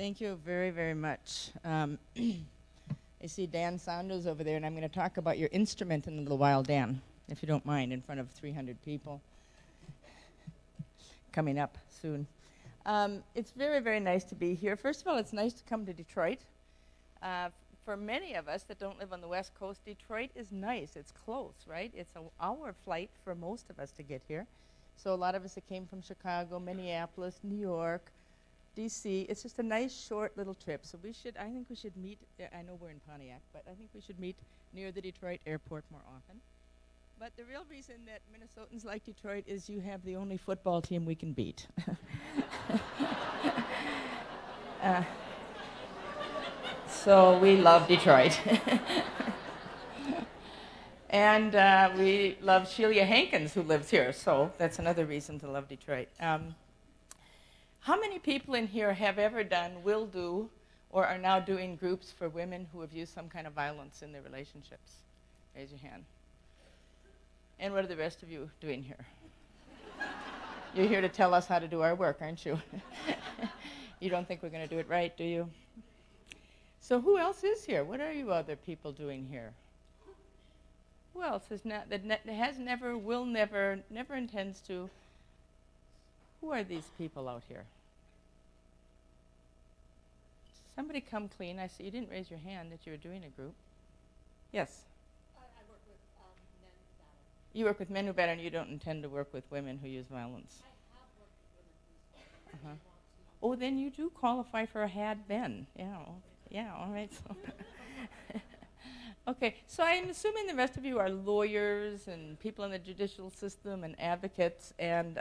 Thank you very, very much. I see Dan Saunders over there, and I'm going to talk about your instrument in a little while, Dan, if you don't mind, in front of 300 people coming up soon. It's very, very nice to be here. First of all, it's nice to come to Detroit. For many of us that don't live on the West Coast, Detroit is nice. It's close, right? It's an hour flight for most of us to get here. So a lot of us that came from Chicago, Minneapolis, New York, DC, it's just a nice short little trip. So I think we should meet, I know we're in Pontiac, but I think we should meet near the Detroit airport more often. But the real reason that Minnesotans like Detroit is you have the only football team we can beat. So we love Detroit. And we love Sheila Hankins, who lives here, so that's another reason to love Detroit. How many people in here have ever done, will do, or are now doing groups for women who have used some kind of violence in their relationships? Raise your hand. And what are the rest of you doing here? You're here to tell us how to do our work, aren't you? You don't think we're going to do it right, do you? So who else is here? What are you other people doing here? Who else has not, has never, will never, never intends to? Who are these people out here? Somebody come clean. I see you didn't raise your hand that you were doing a group. Yes? I work with men who battle. You work with men who battle, and you don't intend to work with women who use violence. I have worked with women who use violence. Oh, then you do qualify for a had been. Yeah, all right. So okay, so I'm assuming the rest of you are lawyers and people in the judicial system and advocates, and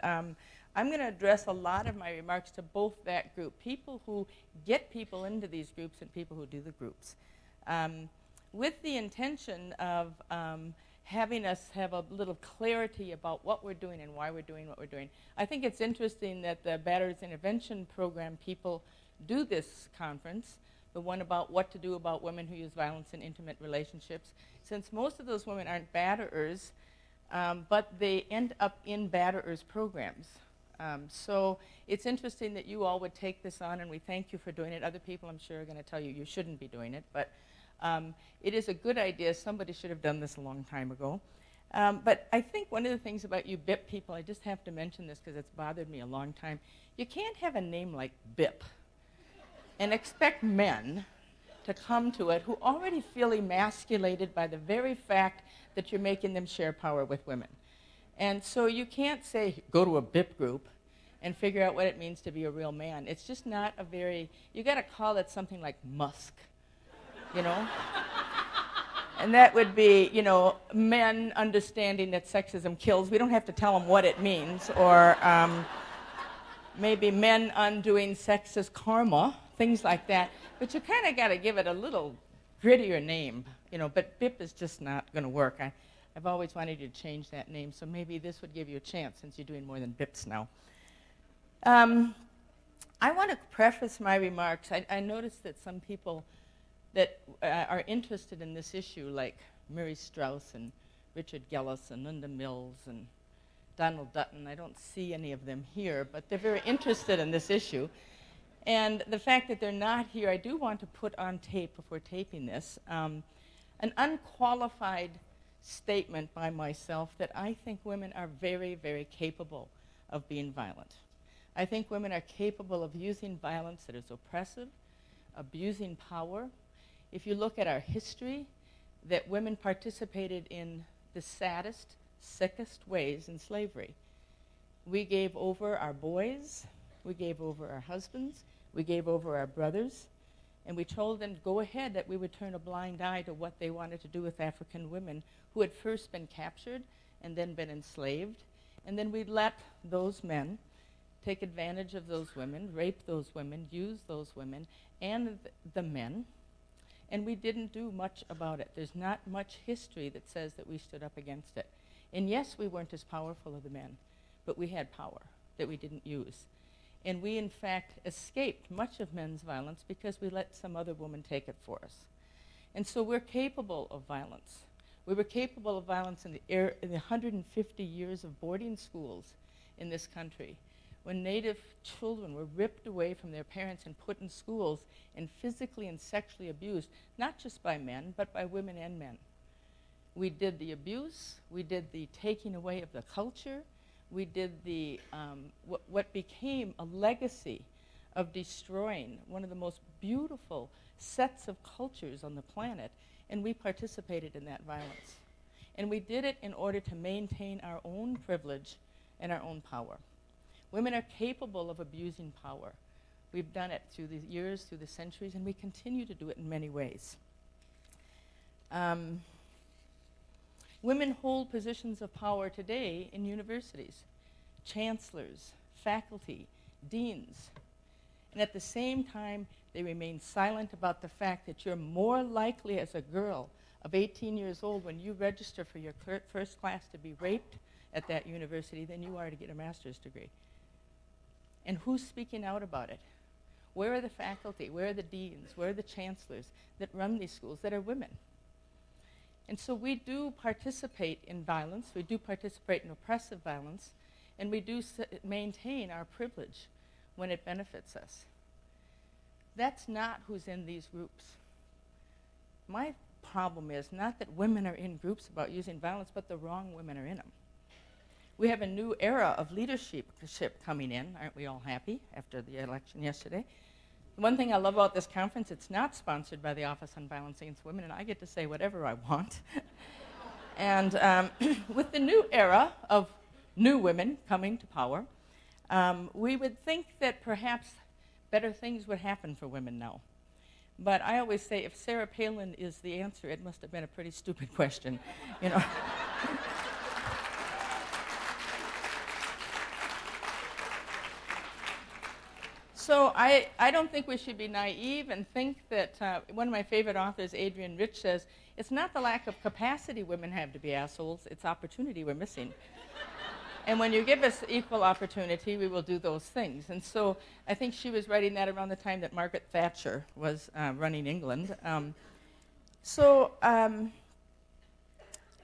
I'm going to address a lot of my remarks to both that group, people who get people into these groups and people who do the groups, with the intention of having us have a little clarity about what we're doing and why we're doing what we're doing. I think it's interesting that the Batterers Intervention Program people do this conference, the one about what to do about women who use violence in intimate relationships, since most of those women aren't batterers, but they end up in batterers programs. So it's interesting that you all would take this on, and we thank you for doing it. Other people, I'm sure, are going to tell you you shouldn't be doing it, but it is a good idea. Somebody should have done this a long time ago. But I think one of the things about you BIP people, I just have to mention this because it's bothered me a long time. You can't have a name like BIP and expect men to come to it who already feel emasculated by the very fact that you're making them share power with women. And so you can't say, go to a BIP group and figure out what it means to be a real man. It's just not a very, you got to call it something like Musk, you know? And that would be, you know, men understanding that sexism kills. We don't have to tell them what it means. Or maybe men undoing sexist karma, things like that. But you kind of got to give it a little grittier name, you know, but BIP is just not going to work. I've always wanted you to change that name, so maybe this would give you a chance since you're doing more than BIPs now. I want to preface my remarks. I noticed that some people that are interested in this issue, like Mary Strauss and Richard Gellis and Linda Mills and Donald Dutton, I don't see any of them here, but they're very interested in this issue. And the fact that they're not here, I do want to put on tape before taping this, an unqualified statement by myself that I think women are very, very capable of being violent. I think women are capable of using violence that is oppressive, abusing power. If you look at our history, that women participated in the saddest, sickest ways in slavery. We gave over our boys, we gave over our husbands, we gave over our brothers, and we told them, go ahead, that we would turn a blind eye to what they wanted to do with African women who had first been captured and then been enslaved. And then we let those men take advantage of those women, rape those women, use those women and the men, and we didn't do much about it. There's not much history that says that we stood up against it. And yes, we weren't as powerful as the men, but we had power that we didn't use. And we, in fact, escaped much of men's violence because we let some other woman take it for us. And so we're capable of violence. We were capable of violence in the 150 years of boarding schools in this country. when Native children were ripped away from their parents and put in schools and physically and sexually abused, not just by men, but by women and men. We did the abuse, we did the taking away of the culture, we did the what became a legacy of destroying one of the most beautiful sets of cultures on the planet, and we participated in that violence. And we did it in order to maintain our own privilege and our own power. Women are capable of abusing power. We've done it through the years, through the centuries, and we continue to do it in many ways. Women hold positions of power today in universities, chancellors, faculty, deans. And at the same time, they remain silent about the fact that you're more likely as a girl of 18 years old when you register for your first class to be raped at that university than you are to get a master's degree. And who's speaking out about it? Where are the faculty? Where are the deans? Where are the chancellors that run these schools that are women? And so we do participate in violence, we do participate in oppressive violence, and we do maintain our privilege when it benefits us. That's not who's in these groups. My problem is not that women are in groups about using violence, but the wrong women are in them. We have a new era of leadership coming in. Aren't we all happy after the election yesterday? The one thing I love about this conference, it's not sponsored by the Office on Violence Against Women, and I get to say whatever I want. And with the new era of new women coming to power, we would think that perhaps better things would happen for women now. But I always say if Sarah Palin is the answer, it must have been a pretty stupid question, you know. So I don't think we should be naive and think that one of my favorite authors, Adrienne Rich, says, it's not the lack of capacity women have to be assholes, it's opportunity we're missing. And when you give us equal opportunity, we will do those things. And so I think she was writing that around the time that Margaret Thatcher was running England. I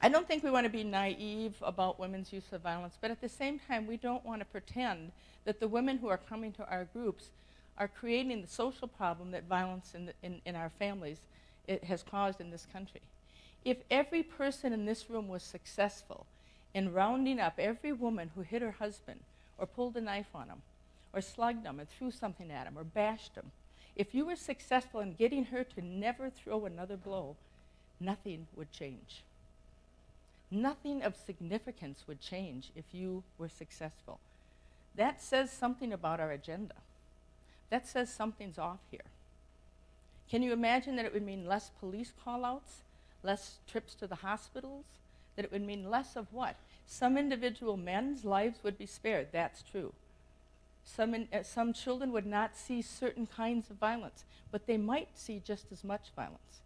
don't think we want to be naive about women's use of violence, but at the same time, we don't want to pretend that the women who are coming to our groups are creating the social problem that violence in our families has caused in this country. If every person in this room was successful in rounding up every woman who hit her husband or pulled a knife on him or slugged him or threw something at him or bashed him, if you were successful in getting her to never throw another blow, nothing would change. Nothing of significance would change if you were successful. That says something about our agenda. That says something's off here. Can you imagine that it would mean less police call-outs, less trips to the hospitals, that it would mean less of what? Some individual men's lives would be spared, that's true. Some children would not see certain kinds of violence, but they might see just as much violence.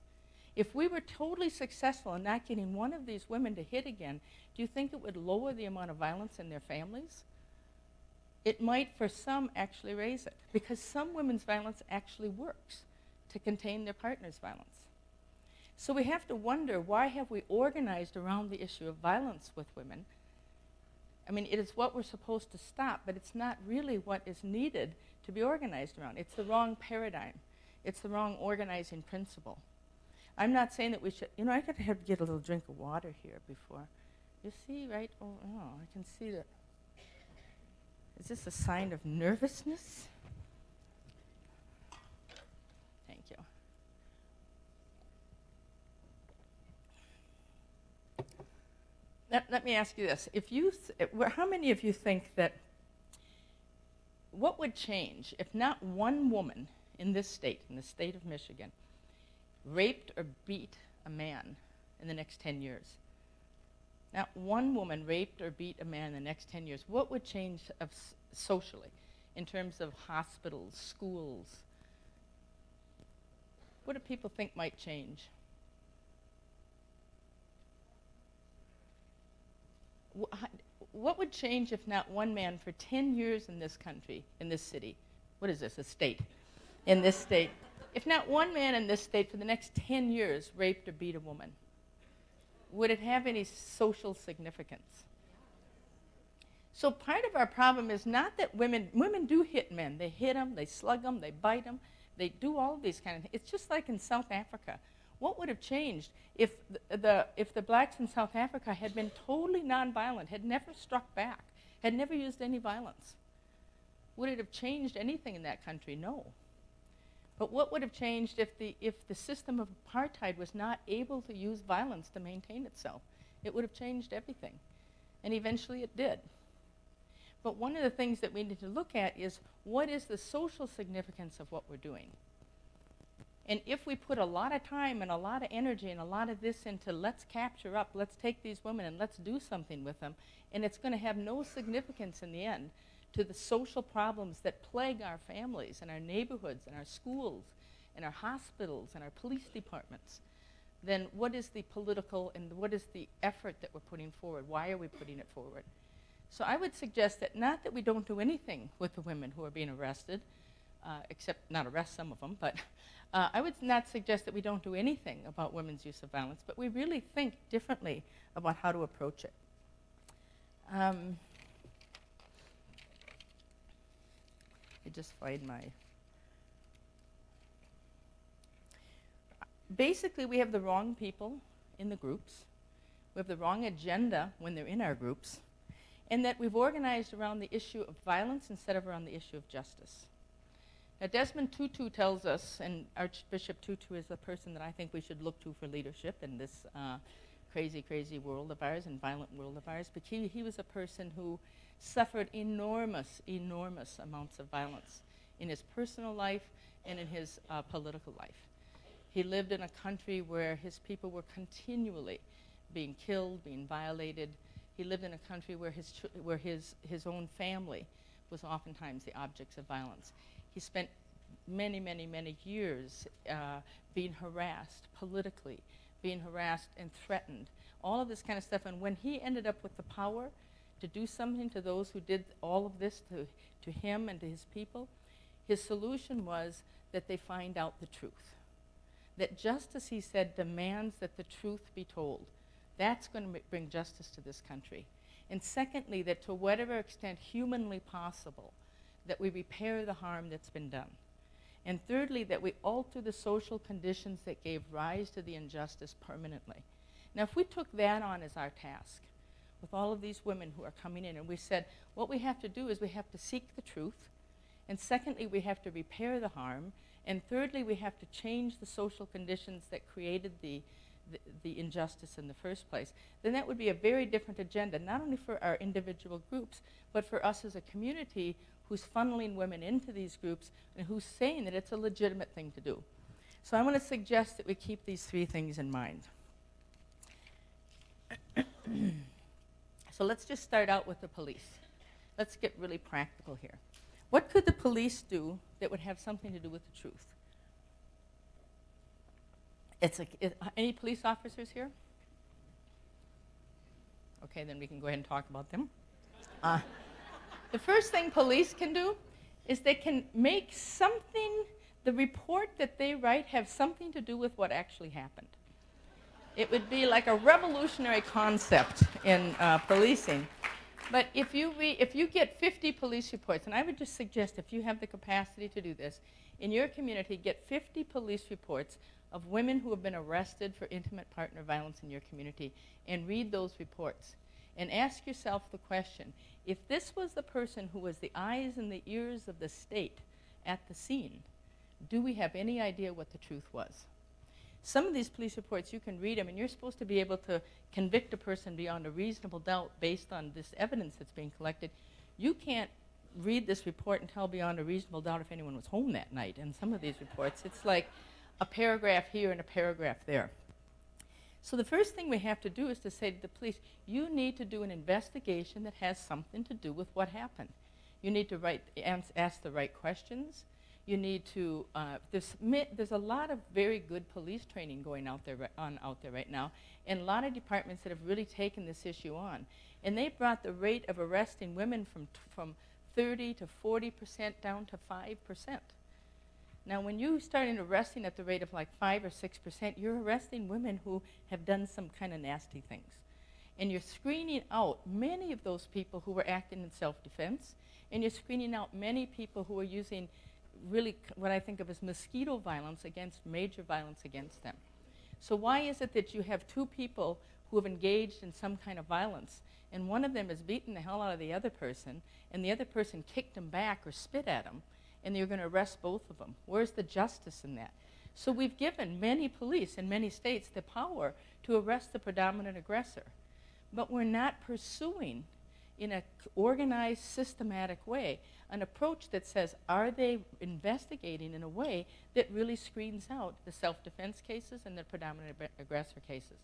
If we were totally successful in not getting one of these women to hit again, do you think it would lower the amount of violence in their families? It might, for some, actually raise it, because some women's violence actually works to contain their partner's violence. So we have to wonder, why have we organized around the issue of violence with women? I mean, it is what we're supposed to stop, but it's not really what is needed to be organized around. It's the wrong paradigm. It's the wrong organizing principle. I'm not saying that we should, you know, I could have to get a little drink of water here before. You see, right? Oh, I can see that. Is this a sign of nervousness? Thank you. Let me ask you this. How many of you think that, what would change if not one woman in this state, in the state of Michigan, raped or beat a man in the next 10 years? Not one woman raped or beat a man in the next 10 years. What would change socially in terms of hospitals, schools? What do people think might change? What would change if not one man for 10 years in this country, in this city? What is this, a state? In this state. If not one man in this state for the next 10 years raped or beat a woman, would it have any social significance? So part of our problem is not that women do hit men. They hit them, they slug them, they bite them, they do all of these kind of things. It's just like in South Africa. What would have changed if the blacks in South Africa had been totally nonviolent, had never struck back, had never used any violence? Would it have changed anything in that country? No. But what would have changed if the system of apartheid was not able to use violence to maintain itself? It would have changed everything. And eventually it did. But one of the things that we need to look at is, what is the social significance of what we're doing? And if we put a lot of time and a lot of energy and a lot of this into let's capture up, let's take these women and let's do something with them, and it's going to have no significance in the end to the social problems that plague our families and our neighborhoods and our schools and our hospitals and our police departments, then what is the political and what is the effort that we're putting forward? Why are we putting it forward? So I would suggest that not that we don't do anything with the women who are being arrested, except not arrest some of them, but I would not suggest that we don't do anything about women's use of violence, but we really think differently about how to approach it. I just find my... Basically, we have the wrong people in the groups. We have the wrong agenda when they're in our groups. And that we've organized around the issue of violence instead of around the issue of justice. Now, Desmond Tutu tells us, and Archbishop Tutu is the person that I think we should look to for leadership in this crazy, crazy world of ours and violent world of ours, but he was a person who suffered enormous, enormous amounts of violence in his personal life and in his political life. He lived in a country where his people were continually being killed, being violated. He lived in a country where his own family was oftentimes the objects of violence. He spent many, many, many years being harassed politically, being harassed and threatened, all of this kind of stuff. And when he ended up with the power to do something to those who did all of this to him and to his people, his solution was that they find out the truth. That justice, he said, demands that the truth be told. That's going to bring justice to this country. And secondly, that to whatever extent humanly possible, that we repair the harm that's been done. And thirdly, that we alter the social conditions that gave rise to the injustice permanently. Now, if we took that on as our task, with all of these women who are coming in, and we said, what we have to do is we have to seek the truth, and secondly, we have to repair the harm, and thirdly, we have to change the social conditions that created the injustice in the first place, then that would be a very different agenda, not only for our individual groups, but for us as a community who's funneling women into these groups and who's saying that it's a legitimate thing to do. So I want to suggest that we keep these three things in mind. So let's just start out with the police. Let's get really practical here. What could the police do that would have something to do with the truth? Any police officers here? Okay, then we can go ahead and talk about them. The first thing police can do is they can make something, the report that they write, have something to do with what actually happened. It would be like a revolutionary concept in policing. But if you get 50 police reports, and I would just suggest if you have the capacity to do this, in your community, get 50 police reports of women who have been arrested for intimate partner violence in your community, and read those reports. And ask yourself the question, if this was the person who was the eyes and the ears of the state at the scene, do we have any idea what the truth was? Some of these police reports, you can read them, and you're supposed to be able to convict a person beyond a reasonable doubt based on this evidence that's being collected. You can't read this report and tell beyond a reasonable doubt if anyone was home that night. In some of these reports, it's like a paragraph here and a paragraph there. So the first thing we have to do is to say to the police, you need to do an investigation that has something to do with what happened. You need to ask the right questions. You need to, there's a lot of very good police training going out there right now, and a lot of departments that have really taken this issue on. And they brought the rate of arresting women from 30 to 40% down to 5%. Now, when you start arresting at the rate of like 5 or 6%, you're arresting women who have done some kind of nasty things. And you're screening out many of those people who were acting in self-defense, and you're screening out many people who are using really what I think of as mosquito violence against major violence against them. So why is it that you have two people who have engaged in some kind of violence, and one of them has beaten the hell out of the other person, and the other person kicked him back or spit at him, and you're going to arrest both of them? Where's the justice in that? So we've given many police in many states the power to arrest the predominant aggressor, but we're not pursuing in an organized, systematic way an approach that says, are they investigating in a way that really screens out the self-defense cases and the predominant aggressor cases?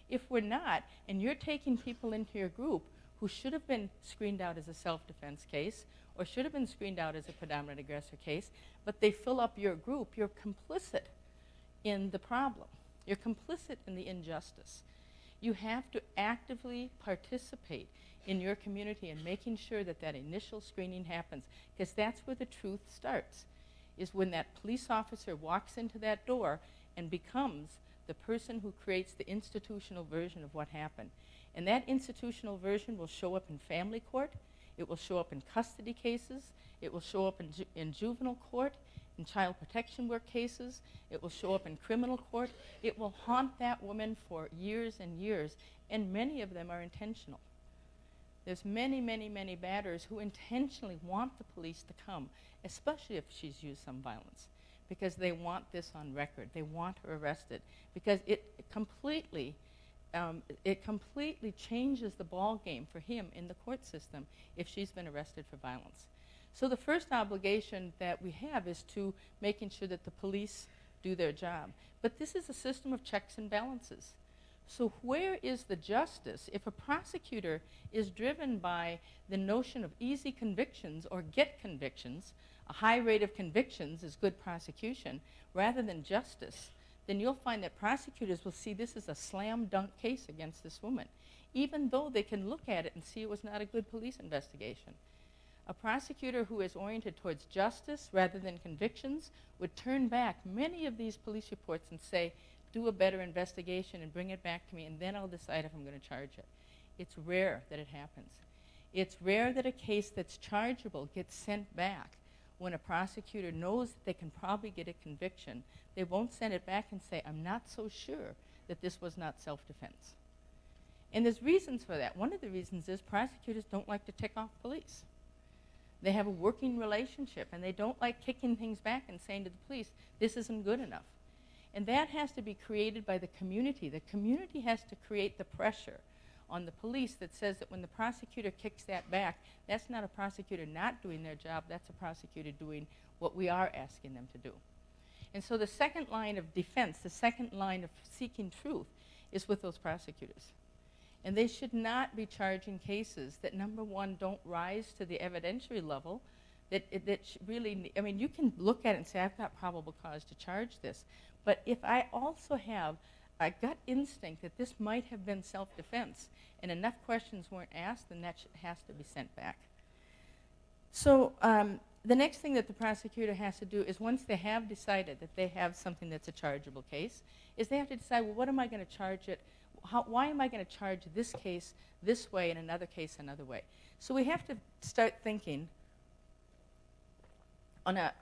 If we're not, and you're taking people into your group who should have been screened out as a self-defense case or should have been screened out as a predominant aggressor case, but they fill up your group, you're complicit in the problem. You're complicit in the injustice. You have to actively participate in your community and making sure that that initial screening happens, because that's where the truth starts, is when that police officer walks into that door and becomes the person who creates the institutional version of what happened. And that institutional version will show up in family court, it will show up in custody cases, it will show up in juvenile court, in child protection work cases, it will show up in criminal court. It will haunt that woman for years and years, and many of them are intentional. There's many, many, many batterers who intentionally want the police to come, especially if she's used some violence, because they want this on record. They want her arrested, because it completely changes the ball game for him in the court system if she's been arrested for violence. So the first obligation that we have is to making sure that the police do their job. But this is a system of checks and balances. So where is the justice if a prosecutor is driven by the notion of easy convictions or get convictions, a high rate of convictions is good prosecution, rather than justice? Then you'll find that prosecutors will see this as a slam dunk case against this woman, even though they can look at it and see it was not a good police investigation. A prosecutor who is oriented towards justice rather than convictions would turn back many of these police reports and say, do a better investigation and bring it back to me, and then I'll decide if I'm going to charge it. It's rare that it happens. It's rare that a case that's chargeable gets sent back when a prosecutor knows that they can probably get a conviction. They won't send it back and say, I'm not so sure that this was not self-defense. And there's reasons for that. One of the reasons is prosecutors don't like to tick off police. They have a working relationship, and they don't like kicking things back and saying to the police, this isn't good enough. And that has to be created by the community. The community has to create the pressure on the police that says that when the prosecutor kicks that back, that's not a prosecutor not doing their job, that's a prosecutor doing what we are asking them to do. And so the second line of defense, the second line of seeking truth, is with those prosecutors. And they should not be charging cases that, number one, don't rise to the evidentiary level, that really, I mean, you can look at it and say, I've got probable cause to charge this. But if I also have a gut instinct that this might have been self-defense and enough questions weren't asked, then that has to be sent back. So the next thing that the prosecutor has to do is, once they have decided that they have something that's a chargeable case, is they have to decide, well, what am I going to charge it? Why am I going to charge this case this way and another case another way? So we have to start thinking on a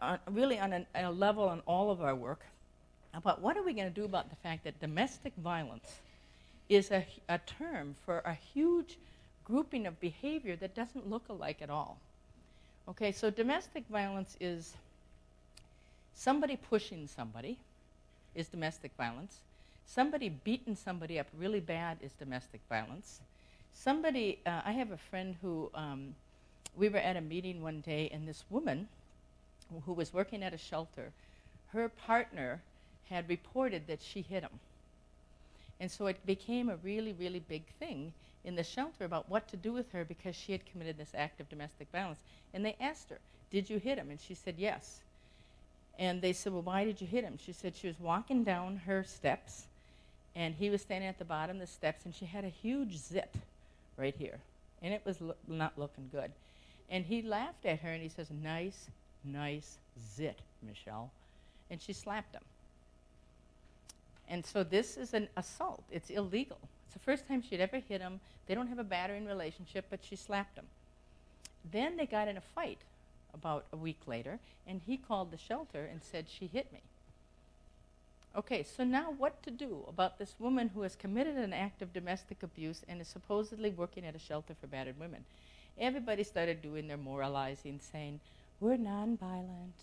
level on all of our work about what are we going to do about the fact that domestic violence is a term for a huge grouping of behavior that doesn't look alike at all. Okay, so domestic violence is somebody pushing somebody is domestic violence. Somebody beating somebody up really bad is domestic violence. Somebody, I have a friend who, we were at a meeting one day, and this woman who was working at a shelter, her partner had reported that she hit him. And so it became a really, really big thing in the shelter about what to do with her because she had committed this act of domestic violence. And they asked her, did you hit him? And she said, yes. And they said, well, why did you hit him? She said she was walking down her steps, and he was standing at the bottom of the steps, and she had a huge zit right here. And it was not looking good. And he laughed at her, and he says, nice, nice zit, Michelle. And she slapped him. And so this is an assault. It's illegal. It's the first time she'd ever hit him. They don't have a battering relationship, but she slapped him. Then they got in a fight about a week later, and he called the shelter and said, she hit me. Okay, so now what to do about this woman who has committed an act of domestic abuse and is supposedly working at a shelter for battered women? Everybody started doing their moralizing, saying, we're nonviolent,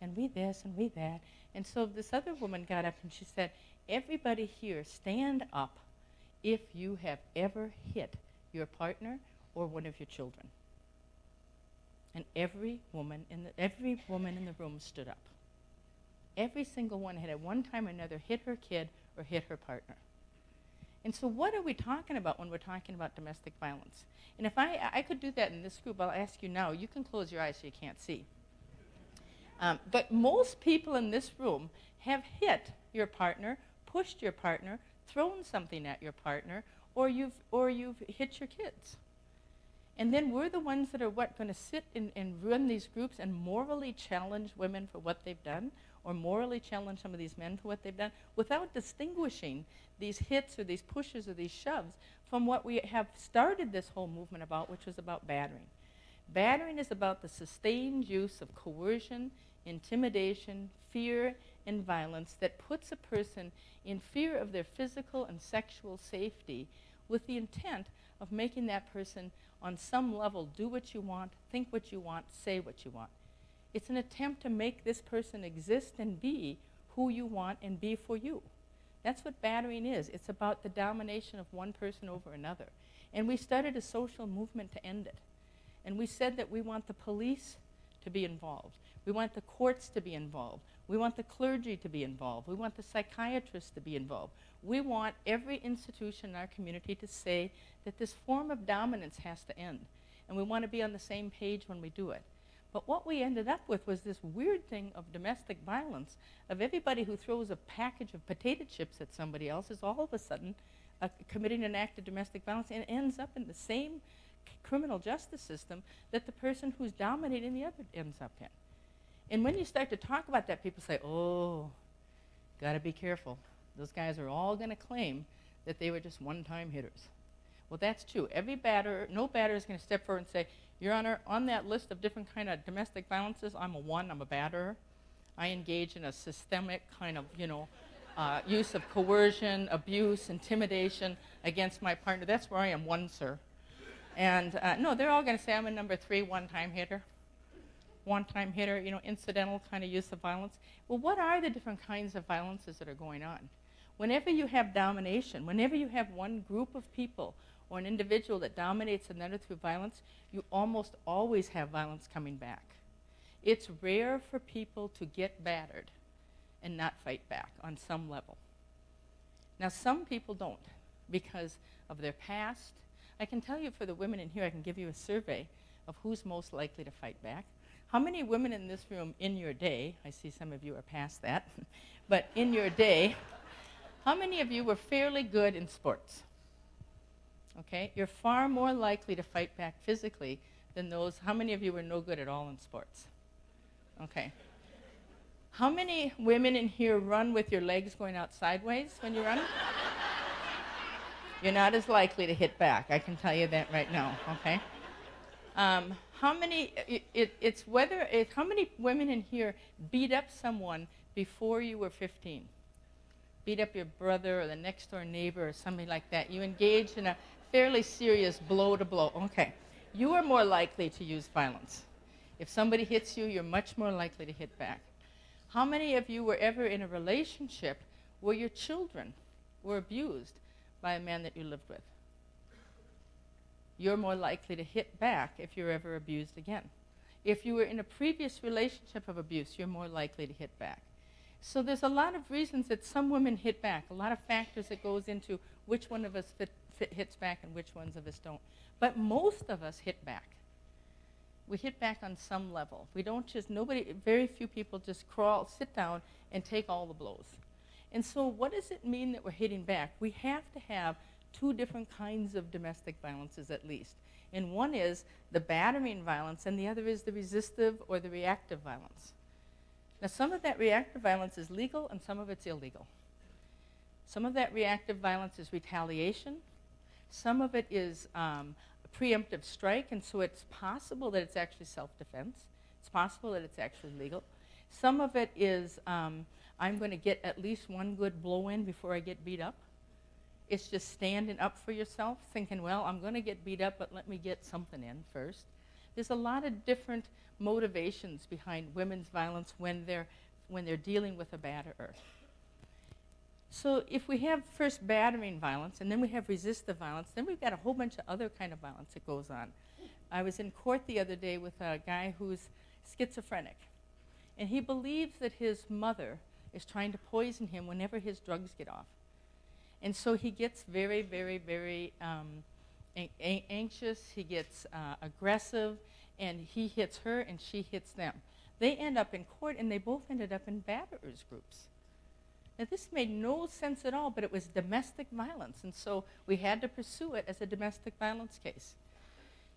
and we this and we that. And so this other woman got up and she said, everybody here stand up if you have ever hit your partner or one of your children. And every woman in the room stood up. Every single one had at one time or another hit her kid or hit her partner. And so what are we talking about when we're talking about domestic violence? And if I could do that in this group, I'll ask you now. You can close your eyes so you can't see. But most people in this room have hit your partner, pushed your partner, thrown something at your partner, or you've hit your kids. And then we're the ones that are going to sit and run these groups and morally challenge women for what they've done, or morally challenge some of these men for what they've done, without distinguishing these hits or these pushes or these shoves from what we have started this whole movement about, which was about battering. Battering is about the sustained use of coercion, intimidation, fear, and violence that puts a person in fear of their physical and sexual safety with the intent of making that person on some level do what you want, think what you want, say what you want. It's an attempt to make this person exist and be who you want and be for you. That's what battering is. It's about the domination of one person over another. And we started a social movement to end it. And we said that we want the police to be involved. We want the courts to be involved. We want the clergy to be involved. We want the psychiatrists to be involved. We want every institution in our community to say that this form of dominance has to end. And we want to be on the same page when we do it. But what we ended up with was this weird thing of domestic violence, of everybody who throws a package of potato chips at somebody else is all of a sudden committing an act of domestic violence and ends up in the same criminal justice system that the person who's dominating the other ends up in. And when you start to talk about that, people say, oh, got to be careful. Those guys are all going to claim that they were just one-time hitters. Well, that's true. Every batterer, no batterer is going to step forward and say, Your Honor, on that list of different kind of domestic violences, I'm a one, I'm a batterer. I engage in a systemic kind of, use of coercion, abuse, intimidation against my partner. That's where I am one, sir. And no, they're all going to say I'm a number 3 one-time hitter. One-time hitter, incidental kind of use of violence. Well, what are the different kinds of violences that are going on? Whenever you have domination, whenever you have one group of people or an individual that dominates another through violence, you almost always have violence coming back. It's rare for people to get battered and not fight back on some level. Now, some people don't because of their past. I can tell you for the women in here, I can give you a survey of who's most likely to fight back. How many women in this room in your day, I see some of you are past that, but in your day, how many of you were fairly good in sports? Okay, you're far more likely to fight back physically than those. How many of you were no good at all in sports? Okay. How many women in here run with your legs going out sideways when you run? You're not as likely to hit back. I can tell you that right now. Okay. How many? How many women in here beat up someone before you were 15? Beat up your brother or the next door neighbor or somebody like that. You engage in a fairly serious blow-to-blow. Okay. You are more likely to use violence. If somebody hits you, you're much more likely to hit back. How many of you were ever in a relationship where your children were abused by a man that you lived with? You're more likely to hit back if you're ever abused again. If you were in a previous relationship of abuse, you're more likely to hit back. So there's a lot of reasons that some women hit back, a lot of factors that goes into which one of us hits back and which ones of us don't. But most of us hit back. We hit back on some level. We don't just, very few people just sit down and take all the blows. And so what does it mean that we're hitting back? We have to have 2 different kinds of domestic violences at least. And one is the battering violence, and the other is the resistive or the reactive violence. Now, some of that reactive violence is legal, and some of it's illegal. Some of that reactive violence is retaliation. Some of it is a preemptive strike, and so it's possible that it's actually self-defense. It's possible that it's actually legal. Some of it is I'm going to get at least one good blow in before I get beat up. It's just standing up for yourself, thinking, well, I'm going to get beat up, but let me get something in first. There's a lot of different motivations behind women's violence when they're dealing with a batterer. So if we have first battering violence, and then we have resistive violence, then we've got a whole bunch of other kind of violence that goes on. I was in court the other day with a guy who's schizophrenic, and he believes that his mother is trying to poison him whenever his drugs get off. And so he gets very, very, very anxious, he gets aggressive, and he hits her and she hits them. They end up in court, and they both ended up in batterers groups. Now, this made no sense at all, but it was domestic violence, and so we had to pursue it as a domestic violence case.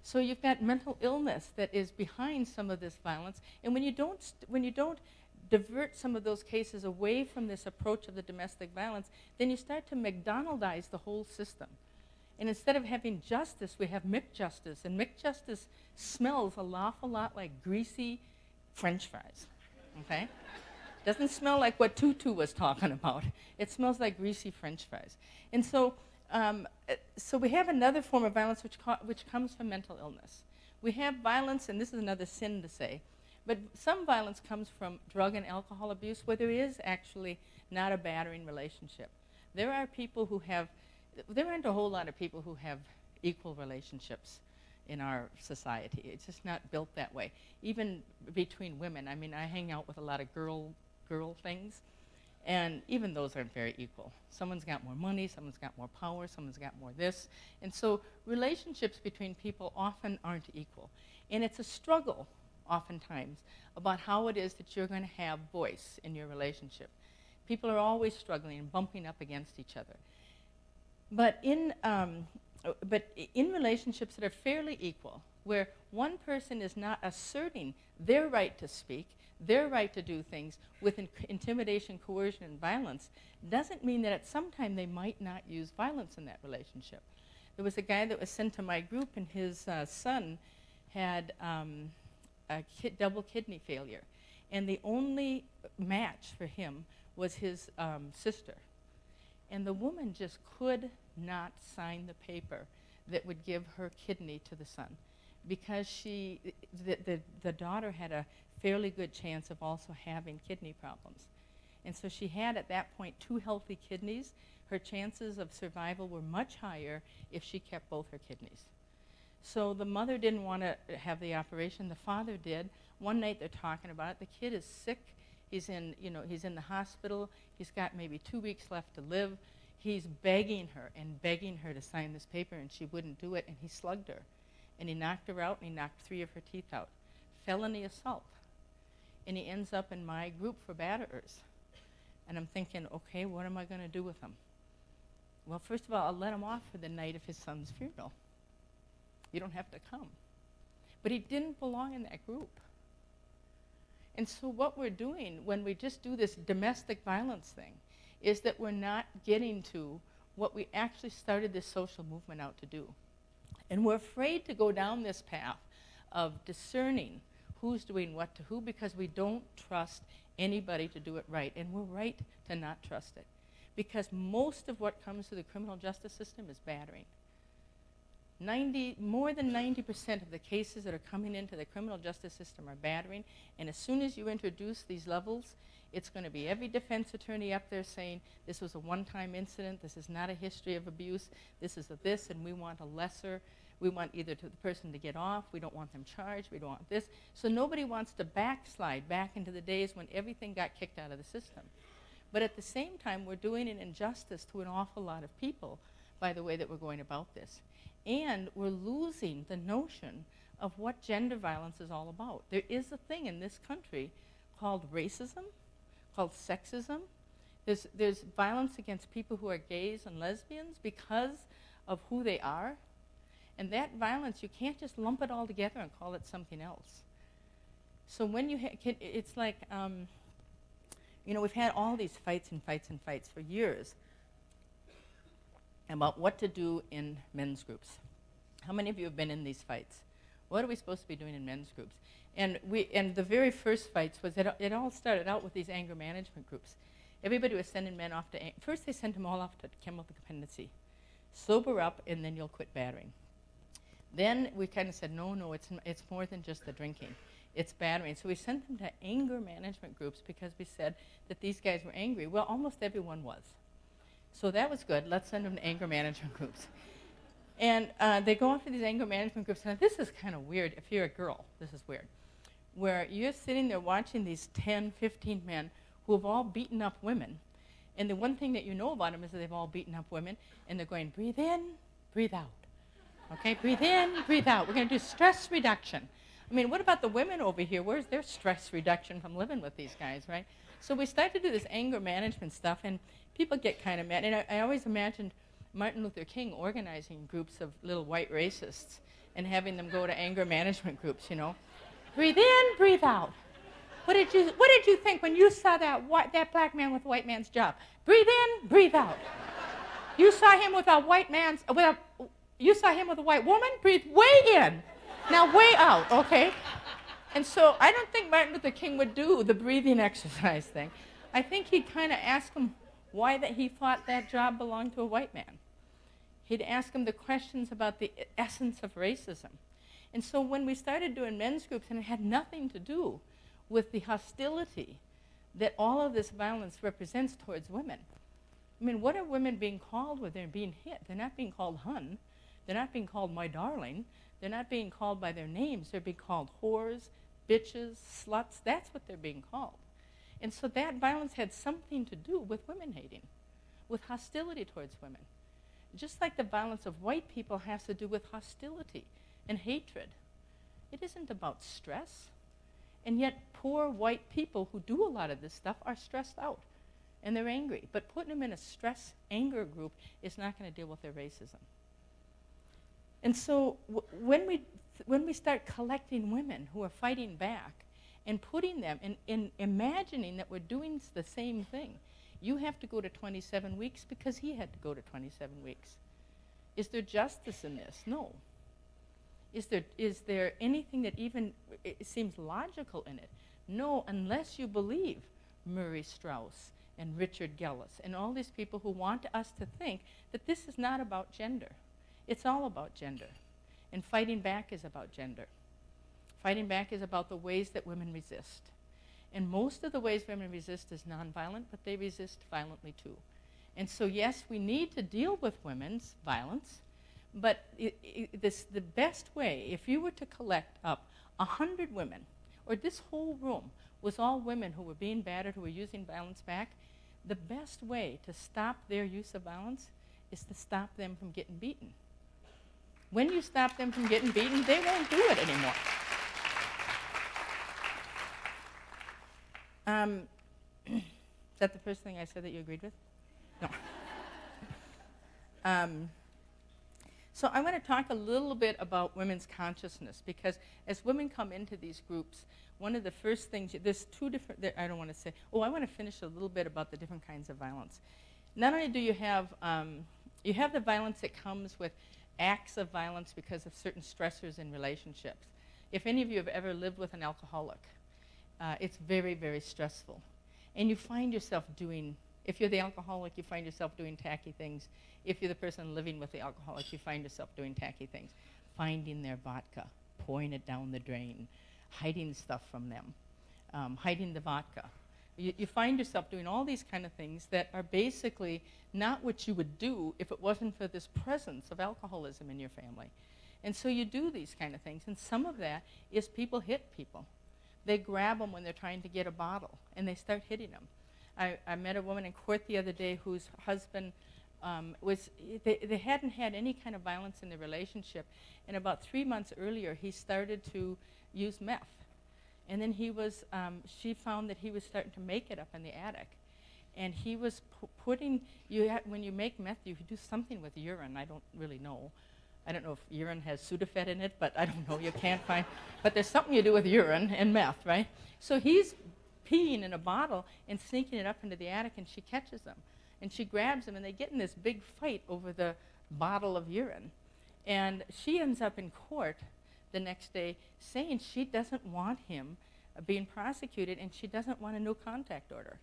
So you've got mental illness that is behind some of this violence, and when you don't divert some of those cases away from this approach of the domestic violence, then you start to McDonaldize the whole system. And instead of having justice, we have McJustice, and McJustice smells an awful lot like greasy French fries, okay? Doesn't smell like what Tutu was talking about. It smells like greasy French fries. And so, so we have another form of violence which comes from mental illness. We have violence, and this is another sin to say, but some violence comes from drug and alcohol abuse where there is actually not a battering relationship. There are people who have, there aren't a whole lot of people who have equal relationships in our society. It's just not built that way. Even between women, I mean, I hang out with a lot of girl things, and even those aren't very equal. Someone's got more money, someone's got more power, someone's got more this. And so relationships between people often aren't equal. And it's a struggle, oftentimes, about how it is that you're going to have voice in your relationship. People are always struggling and bumping up against each other. But in relationships that are fairly equal, where one person is not asserting their right to speak, their right to do things with intimidation, coercion, and violence, doesn't mean that at some time they might not use violence in that relationship. There was a guy that was sent to my group, and his son had double kidney failure. And the only match for him was his sister. And the woman just could not sign the paper that would give her kidney to the son, because the daughter had a fairly good chance of also having kidney problems. And so she had, at that point, 2 healthy kidneys. Her chances of survival were much higher if she kept both her kidneys. So the mother didn't want to have the operation. The father did. One night they're talking about it. The kid is sick. He's in the hospital. He's got maybe 2 weeks left to live. He's begging her to sign this paper, and she wouldn't do it, and he slugged her. And he knocked her out, and he knocked 3 of her teeth out. Felony assault. And he ends up in my group for batterers. And I'm thinking, okay, what am I going to do with him? Well, first of all, I'll let him off for the night of his son's funeral. You don't have to come. But he didn't belong in that group. And so what we're doing when we just do this domestic violence thing is that we're not getting to what we actually started this social movement out to do. And we're afraid to go down this path of discerning who's doing what to who, because we don't trust anybody to do it right. And we're right to not trust it, because most of what comes to the criminal justice system is battering. More than 90% of the cases that are coming into the criminal justice system are battering, and as soon as you introduce these levels, it's going to be every defense attorney up there saying, this was a one-time incident, this is not a history of abuse, this is a this, and we want a lesser. We want either the person to get off, we don't want them charged, we don't want this. So nobody wants to backslide back into the days when everything got kicked out of the system. But at the same time, we're doing an injustice to an awful lot of people by the way that we're going about this. And we're losing the notion of what gender violence is all about. There is a thing in this country called racism, called sexism. There's violence against people who are gays and lesbians because of who they are. And that violence, you can't just lump it all together and call it something else. So when you it's like, we've had all these fights and fights and fights for years about what to do in men's groups. How many of you have been in these fights? What are we supposed to be doing in men's groups? And the very first fights was it all started out with these anger management groups. Everybody was sending men off to, first they sent them all off to chemical dependency. Sober up and then you'll quit battering. Then we kind of said, no, it's more than just the drinking. It's battering. So we sent them to anger management groups because we said that these guys were angry. Well, almost everyone was. So that was good. Let's send them to anger management groups. And they go off to these anger management groups. Now, this is kind of weird. If you're a girl, this is weird. Where you're sitting there watching these 10, 15 men who have all beaten up women. And the one thing that you know about them is that they've all beaten up women. And they're going, breathe in, breathe out. Okay, breathe in, breathe out. We're going to do stress reduction. I mean, what about the women over here? Where's their stress reduction from living with these guys, right? So we started to do this anger management stuff, and people get kind of mad. And I always imagined Martin Luther King organizing groups of little white racists and having them go to anger management groups, you know. Breathe in, breathe out. What did you think when you saw that black man with a white man's job? Breathe in, breathe out. You saw him with a white woman? Breathe way in. Now way out, okay? And so I don't think Martin Luther King would do the breathing exercise thing. I think he'd kind of ask him why he thought that job belonged to a white man. He'd ask him the questions about the essence of racism. And so when we started doing men's groups, and it had nothing to do with the hostility that all of this violence represents towards women. I mean, what are women being called when they're being hit? They're not being called hun. They're not being called my darling. They're not being called by their names. They're being called whores, bitches, sluts. That's what they're being called. And so that violence had something to do with women hating, with hostility towards women. Just like the violence of white people has to do with hostility and hatred. It isn't about stress. And yet poor white people who do a lot of this stuff are stressed out and they're angry. But putting them in a stress anger group is not going to deal with their racism. And so when we start collecting women who are fighting back and putting them in imagining that we're doing the same thing, you have to go to 27 weeks because he had to go to 27 weeks. Is there justice in this? No. Is there anything that even seems logical in it? No, unless you believe Murray Strauss and Richard Gellis and all these people who want us to think that this is not about gender. It's all about gender. And fighting back is about gender. Fighting back is about the ways that women resist. And most of the ways women resist is nonviolent, but they resist violently too. And so yes, we need to deal with women's violence, but the best way, if you were to collect up 100 women, or this whole room was all women who were being battered, who were using violence back, the best way to stop their use of violence is to stop them from getting beaten. When you stop them from getting beaten, they won't do it anymore. Is that the first thing I said that you agreed with? No. So I want to talk a little bit about women's consciousness, because as women come into these groups, one of the first things, there's two different, I don't want to say, I want to finish a little bit about the different kinds of violence. Not only do you have the violence that comes with acts of violence because of certain stressors in relationships. If any of you have ever lived with an alcoholic, it's very, very stressful. And you find yourself doing, if you're the alcoholic, you find yourself doing tacky things. If you're the person living with the alcoholic, you find yourself doing tacky things. Finding their vodka, pouring it down the drain, hiding stuff from them, hiding the vodka. You find yourself doing all these kind of things that are basically not what you would do if it wasn't for this presence of alcoholism in your family. And so you do these kind of things, and some of that is people hit people. They grab them when they're trying to get a bottle, and they start hitting them. I met a woman in court the other day whose husband they hadn't had any kind of violence in the relationship, and about 3 months earlier he started to use meth. And then she found that he was starting to make it up in the attic. And he was when you make meth, you do something with urine. I don't really know. I don't know if urine has Sudafed in it, but I don't know. You can't find. But there's something you do with urine and meth, right? So he's peeing in a bottle and sneaking it up into the attic, and she catches him. And she grabs him, and they get in this big fight over the bottle of urine. And she ends up in court the next day saying she doesn't want him being prosecuted, and she doesn't want a no contact order.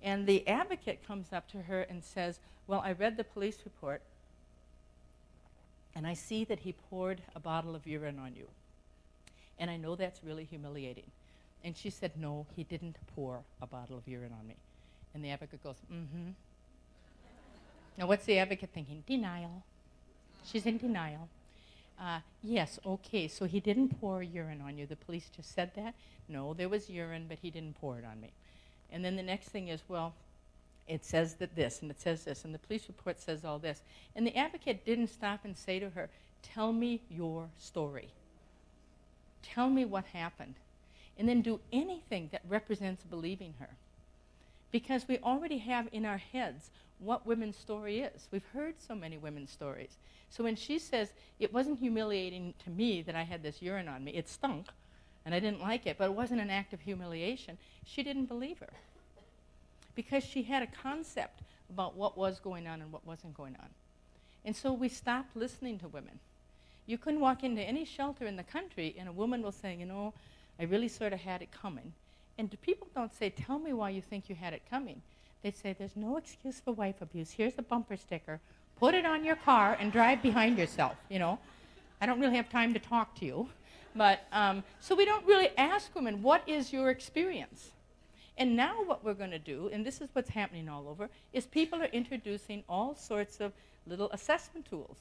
And the advocate comes up to her and says, well, I read the police report, and I see that he poured a bottle of urine on you. And I know that's really humiliating. And she said, no, he didn't pour a bottle of urine on me. And the advocate goes, mm-hmm. Now what's the advocate thinking? Denial. She's in denial. Yes, okay, so he didn't pour urine on you. The police just said that? No, there was urine, but he didn't pour it on me. And then the next thing is, well, it says that this, and it says this, and the police report says all this. And the advocate didn't stop and say to her, tell me your story. Tell me what happened. And then do anything that represents believing her. Because we already have in our heads what women's story is. We've heard so many women's stories. So when she says, it wasn't humiliating to me that I had this urine on me, it stunk, and I didn't like it, but it wasn't an act of humiliation, she didn't believe her. Because she had a concept about what was going on and what wasn't going on. And so we stopped listening to women. You couldn't walk into any shelter in the country and a woman will say, you know, I really sort of had it coming. And people don't say, tell me why you think you had it coming. They say, there's no excuse for wife abuse. Here's a bumper sticker. Put it on your car and drive behind yourself, you know. I don't really have time to talk to you. But, so we don't really ask women, what is your experience? And now what we're going to do, and this is what's happening all over, is people are introducing all sorts of little assessment tools.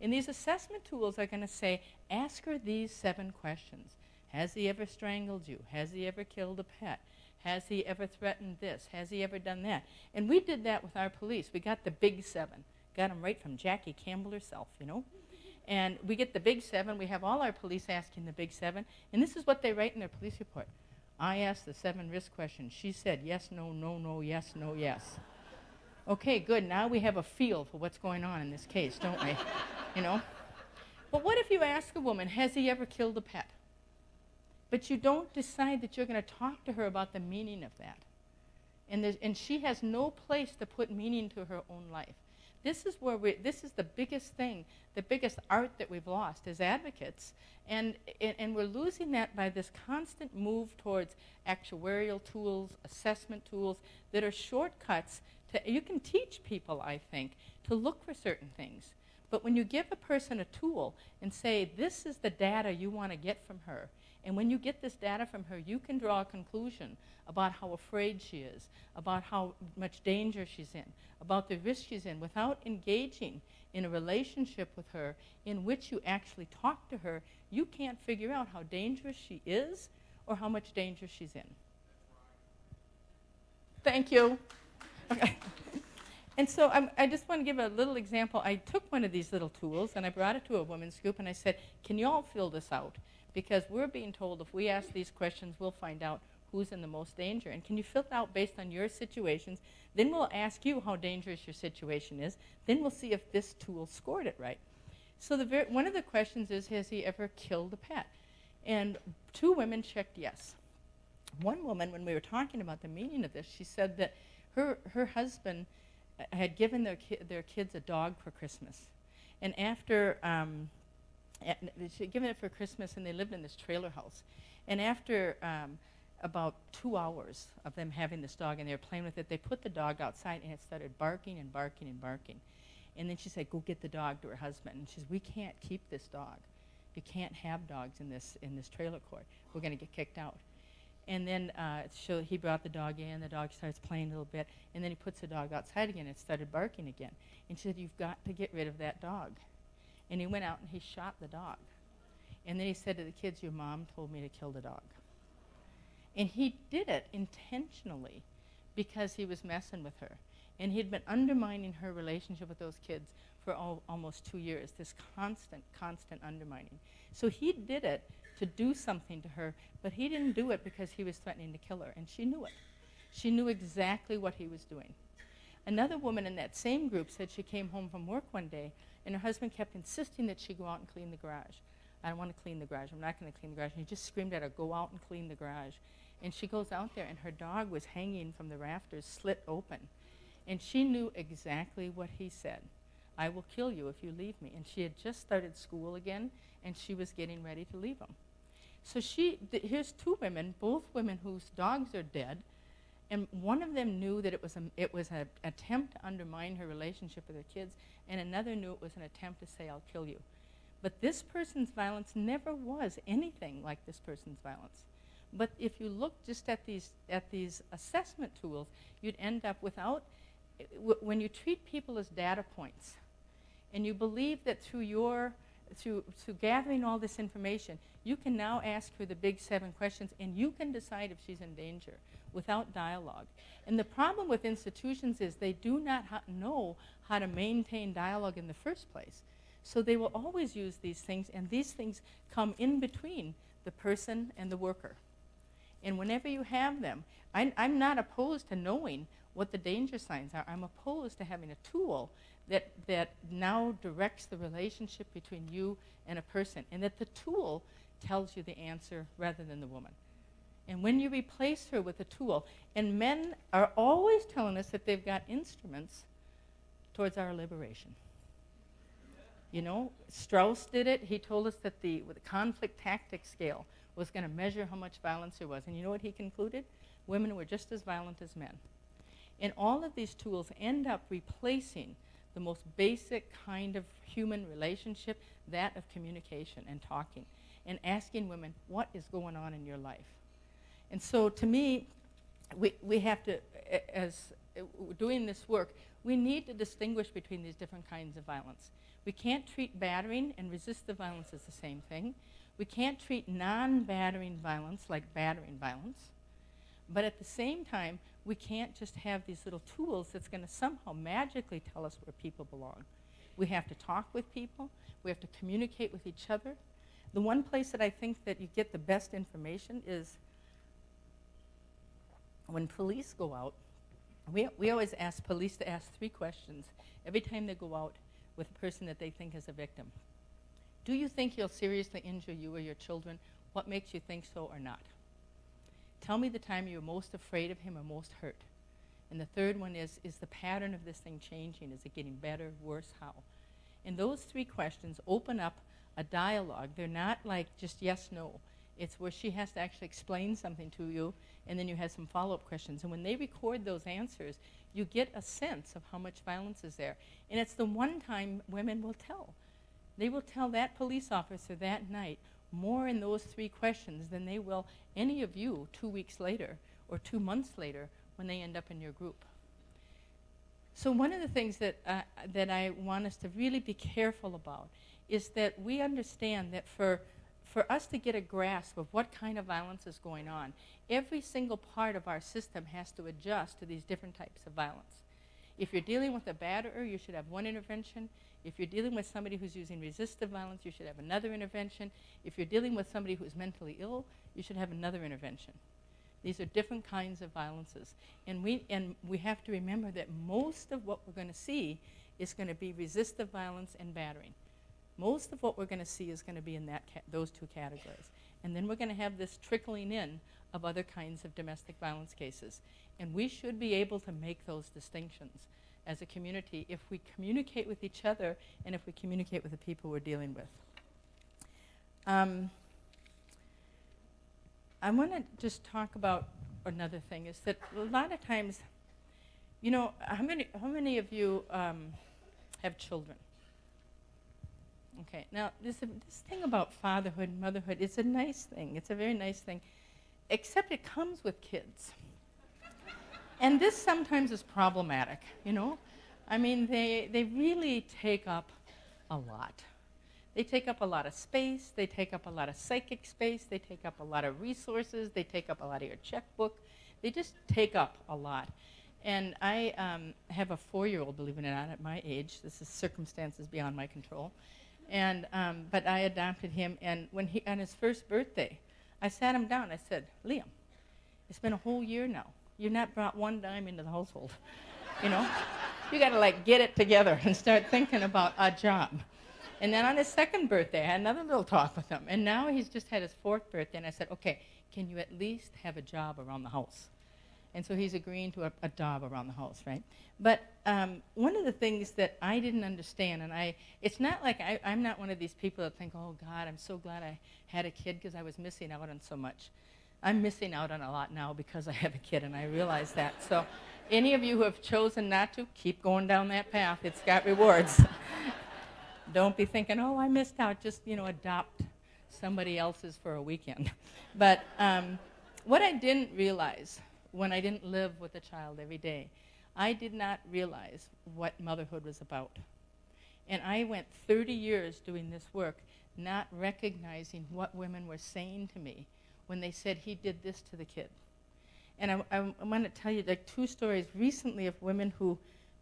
And these assessment tools are going to say, ask her these 7 questions. Has he ever strangled you? Has he ever killed a pet? Has he ever threatened this? Has he ever done that? And we did that with our police. We got the big 7. Got them right from Jackie Campbell herself, you know. And we get the big 7. We have all our police asking the big 7. And this is what they write in their police report. I asked the 7 risk questions. She said yes, no, no, no, yes, no, yes. Okay, good. Now we have a feel for what's going on in this case, don't we? You know? But what if you ask a woman, has he ever killed a pet? But you don't decide that you're going to talk to her about the meaning of that. And she has no place to put meaning to her own life. This is this is the biggest thing, the biggest art that we've lost as advocates. And we're losing that by this constant move towards actuarial tools, assessment tools that are shortcuts. You can teach people, I think, to look for certain things. But when you give a person a tool and say, this is the data you want to get from her, and when you get this data from her, you can draw a conclusion about how afraid she is, about how much danger she's in, about the risk she's in, without engaging in a relationship with her in which you actually talk to her, you can't figure out how dangerous she is or how much danger she's in. Thank you. Okay. And so I just want to give a little example. I took one of these little tools and I brought it to a women's group and I said, can you all fill this out? Because we're being told if we ask these questions, we'll find out who's in the most danger. And can you fill it out based on your situations? Then we'll ask you how dangerous your situation is. Then we'll see if this tool scored it right. So one of the questions is, has he ever killed a pet? And 2 women checked yes. One woman, when we were talking about the meaning of this, she said that her husband had given their kids a dog for Christmas. And after she had given it for Christmas, and they lived in this trailer house. And after about 2 hours of them having this dog and they were playing with it, they put the dog outside and it started barking and barking and barking. And then she said, go get the dog, to her husband. And she says, we can't keep this dog. You can't have dogs in this trailer court. We're going to get kicked out. And then so he brought the dog in, the dog starts playing a little bit, and then he puts the dog outside again and it started barking again. And she said, you've got to get rid of that dog. And he went out and he shot the dog. And then he said to the kids, your mom told me to kill the dog. And he did it intentionally because he was messing with her. And he'd been undermining her relationship with those kids for almost 2 years, this constant undermining. So he did it to do something to her, but he didn't do it because he was threatening to kill her, and she knew it. She knew exactly what he was doing. Another woman in that same group said she came home from work one day, and her husband kept insisting that she go out and clean the garage. I don't want to clean the garage. I'm not going to clean the garage. And he just screamed at her, go out and clean the garage. And she goes out there, and her dog was hanging from the rafters, slit open. And she knew exactly what he said. I will kill you if you leave me. And she had just started school again, and she was getting ready to leave him. So here's two women, both women whose dogs are dead, and one of them knew that it was an attempt to undermine her relationship with her kids, and another knew it was an attempt to say, I'll kill you. But this person's violence never was anything like this person's violence. But if you look just at these assessment tools, you'd end up without, when you treat people as data points, and you believe that through gathering all this information, you can now ask her the big 7 questions, and you can decide if she's in danger without dialogue. And the problem with institutions is they do not know how to maintain dialogue in the first place. So they will always use these things, and these things come in between the person and the worker. And whenever you have them, I'm not opposed to knowing what the danger signs are. I'm opposed to having a tool that now directs the relationship between you and a person, and that the tool tells you the answer rather than the woman. And when you replace her with a tool, and men are always telling us that they've got instruments towards our liberation. You know, Strauss did it. He told us that the conflict tactic scale was going to measure how much violence there was. And you know what he concluded? Women were just as violent as men. And all of these tools end up replacing the most basic kind of human relationship, that of communication and talking, and asking women, what is going on in your life? And so to me, we have to, as doing this work, we need to distinguish between these different kinds of violence. We can't treat battering and resistive violence as the same thing. We can't treat non-battering violence like battering violence. But at the same time, we can't just have these little tools that's going to somehow magically tell us where people belong. We have to talk with people. We have to communicate with each other. The one place that I think that you get the best information is when police go out. We always ask police to ask 3 questions every time they go out with a person that they think is a victim. Do you think he'll seriously injure you or your children? What makes you think so or not? Tell me the time you were most afraid of him or most hurt. And the third one is the pattern of this thing changing? Is it getting better, worse, how? And those 3 questions open up a dialogue. They're not like just yes, no. It's where she has to actually explain something to you, and then you have some follow-up questions. And when they record those answers, you get a sense of how much violence is there. And it's the one time women will tell. They will tell that police officer that night more in those 3 questions than they will any of you 2 weeks later or 2 months later when they end up in your group. So one of the things that I want us to really be careful about is that we understand that for us to get a grasp of what kind of violence is going on, every single part of our system has to adjust to these different types of violence. If you're dealing with a batterer, you should have one intervention. If you're dealing with somebody who's using resistive violence, you should have another intervention. If you're dealing with somebody who's mentally ill, you should have another intervention. These are different kinds of violences. And we have to remember that most of what we're going to see is going to be resistive violence and battering. Most of what we're going to see is going to be in those 2 categories. And then we're going to have this trickling in of other kinds of domestic violence cases. And we should be able to make those distinctions as a community if we communicate with each other and if we communicate with the people we're dealing with. I want to just talk about another thing, is that a lot of times, you know, how many of you have children? Okay, now this thing about fatherhood, motherhood, it's a nice thing. It's a very nice thing, except it comes with kids. And this sometimes is problematic, you know? I mean, they really take up a lot. They take up a lot of space. They take up a lot of psychic space. They take up a lot of resources. They take up a lot of your checkbook. They just take up a lot. And I have a 4-year-old, believe it or not, at my age. This is circumstances beyond my control. And but I adopted him, and when on his first birthday, I sat him down. I said, Liam, it's been a whole year now. You've not brought 1 dime into the household. You know, you got to like get it together and start thinking about a job. And then on his 2nd birthday, I had another little talk with him. And now he's just had his 4th birthday, and I said, okay, can you at least have a job around the house? And so he's agreeing to a job around the house, right? But one of the things that I didn't understand, and it's not like I'm not one of these people that think, oh, God, I'm so glad I had a kid because I was missing out on so much. I'm missing out on a lot now because I have a kid, and I realize that. So any of you who have chosen not to, keep going down that path. It's got rewards. Don't be thinking, oh, I missed out. Just, adopt somebody else's for a weekend. But what I didn't realize when I didn't live with a child every day, I did not realize what motherhood was about. And I went 30 years doing this work, not recognizing what women were saying to me when they said, he did this to the kid. And I want to tell you like 2 stories recently of women who